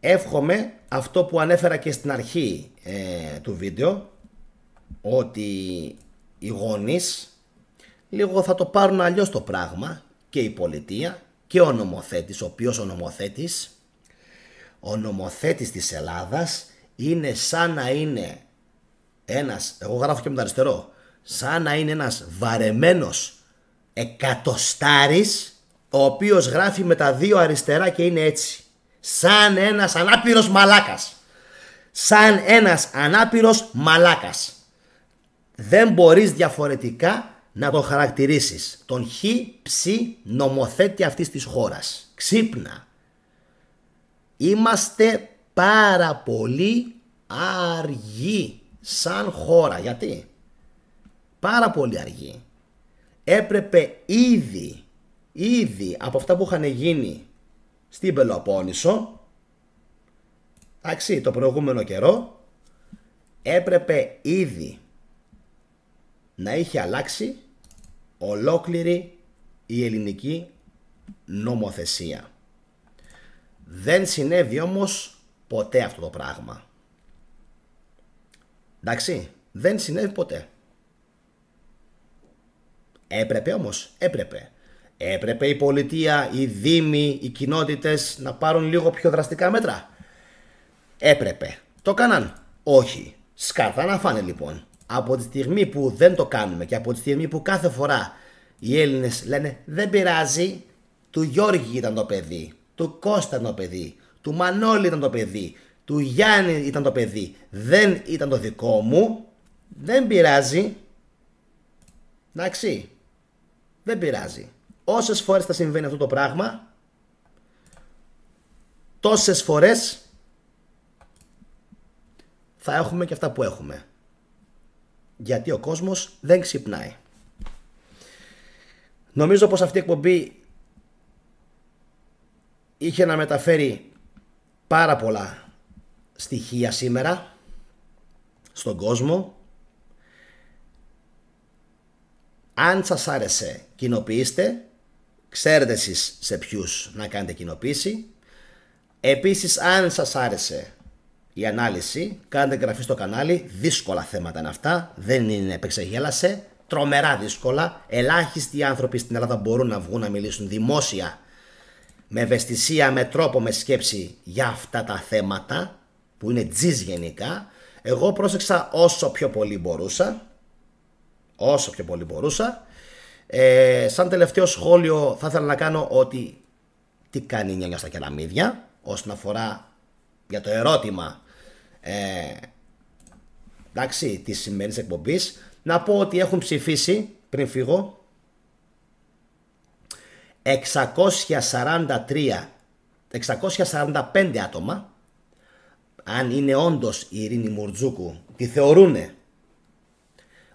Εύχομαι αυτό που ανέφερα και στην αρχή του βίντεο, ότι οι γονείς λίγο θα το πάρουν αλλιώς το πράγμα, και η πολιτεία και ο νομοθέτης, ο οποίος ο νομοθέτης της Ελλάδας είναι σαν να είναι ένας, εγώ γράφω και με το αριστερό, σαν να είναι ένας βαρεμένος εκατοστάρης, ο οποίος γράφει με τα δύο αριστερά και είναι έτσι. Σαν ένας ανάπηρος μαλάκας. Σαν ένας ανάπηρος μαλάκας. Δεν μπορείς διαφορετικά να τον χαρακτηρίσεις. Τον ψ νομοθέτη αυτής της χώρας. Ξύπνα. Είμαστε πάρα πολύ αργοί σαν χώρα. Γιατί? Πάρα πολύ αργοί. Έπρεπε ήδη από αυτά που είχαν γίνει στην Πελοπόννησο, εντάξει, το προηγούμενο καιρό, έπρεπε ήδη να είχε αλλάξει ολόκληρη η ελληνική νομοθεσία. Δεν συνέβη όμως ποτέ αυτό το πράγμα. Εντάξει, δεν συνέβη ποτέ. Έπρεπε όμως, έπρεπε. Έπρεπε η πολιτεία, οι δήμοι, οι κοινότητες να πάρουν λίγο πιο δραστικά μέτρα. Έπρεπε. Το κάναν? Όχι. Σκάρτα να φάνε λοιπόν. Από τη στιγμή που δεν το κάνουμε και από τη στιγμή που κάθε φορά οι Έλληνες λένε δεν πειράζει, του Γιώργη ήταν το παιδί, του Κώστα ήταν το παιδί, του Μανώλη ήταν το παιδί, του Γιάννη ήταν το παιδί, δεν ήταν το δικό μου, δεν πειράζει. Εντάξει, δεν πειράζει. Όσες φορές θα συμβαίνει αυτό το πράγμα, τόσες φορές θα έχουμε και αυτά που έχουμε. Γιατί ο κόσμος δεν ξυπνάει. Νομίζω πως αυτή η εκπομπή είχε να μεταφέρει πάρα πολλά στοιχεία σήμερα στον κόσμο. Αν σας άρεσε, κοινοποιήστε. Ξέρετε εσείς σε ποιους να κάνετε κοινοποίηση. Επίσης, αν σας άρεσε η ανάλυση, κάντε εγγραφή στο κανάλι. Δύσκολα θέματα είναι αυτά. Δεν είναι επεξεγέλασε. Τρομερά δύσκολα. Ελάχιστοι άνθρωποι στην Ελλάδα μπορούν να βγουν να μιλήσουν δημόσια, με ευαισθησία, με τρόπο, με σκέψη για αυτά τα θέματα που είναι τζιζ γενικά. Εγώ πρόσεξα όσο πιο πολύ μπορούσα. Όσο πιο πολύ μπορούσα. Σαν τελευταίο σχόλιο θα ήθελα να κάνω ότι τι κάνει η νιάου στα κεραμίδια. Όσον αφορά για το ερώτημα εντάξει, της σημερινής εκπομπής, να πω ότι έχουν ψηφίσει πριν φύγω 645 άτομα. Αν είναι όντως η Ειρήνη Μουρτζούκου, τη θεωρούνε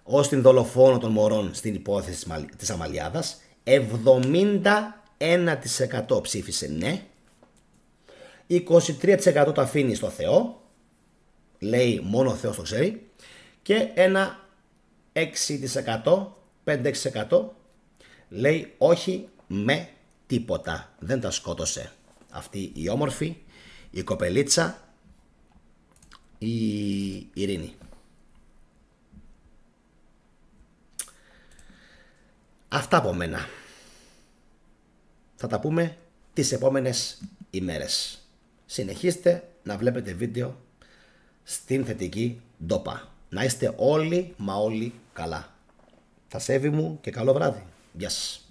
ως την δολοφόνο των μωρών στην υπόθεση της Αμαλιάδας. 71% ψήφισε ναι, 23% το αφήνει στο Θεό, λέει μόνο ο Θεός το ξέρει, και ένα 6%, 5-6% λέει όχι με τίποτα, δεν τα σκότωσε αυτή η όμορφη, η κοπελίτσα, η Ειρήνη. Αυτά από μένα. Θα τα πούμε τις επόμενες ημέρες. Συνεχίστε να βλέπετε βίντεο στην θετική ντόπα. Να είστε όλοι μα όλοι καλά. Τα σέβη μου και καλό βράδυ. Γεια σας.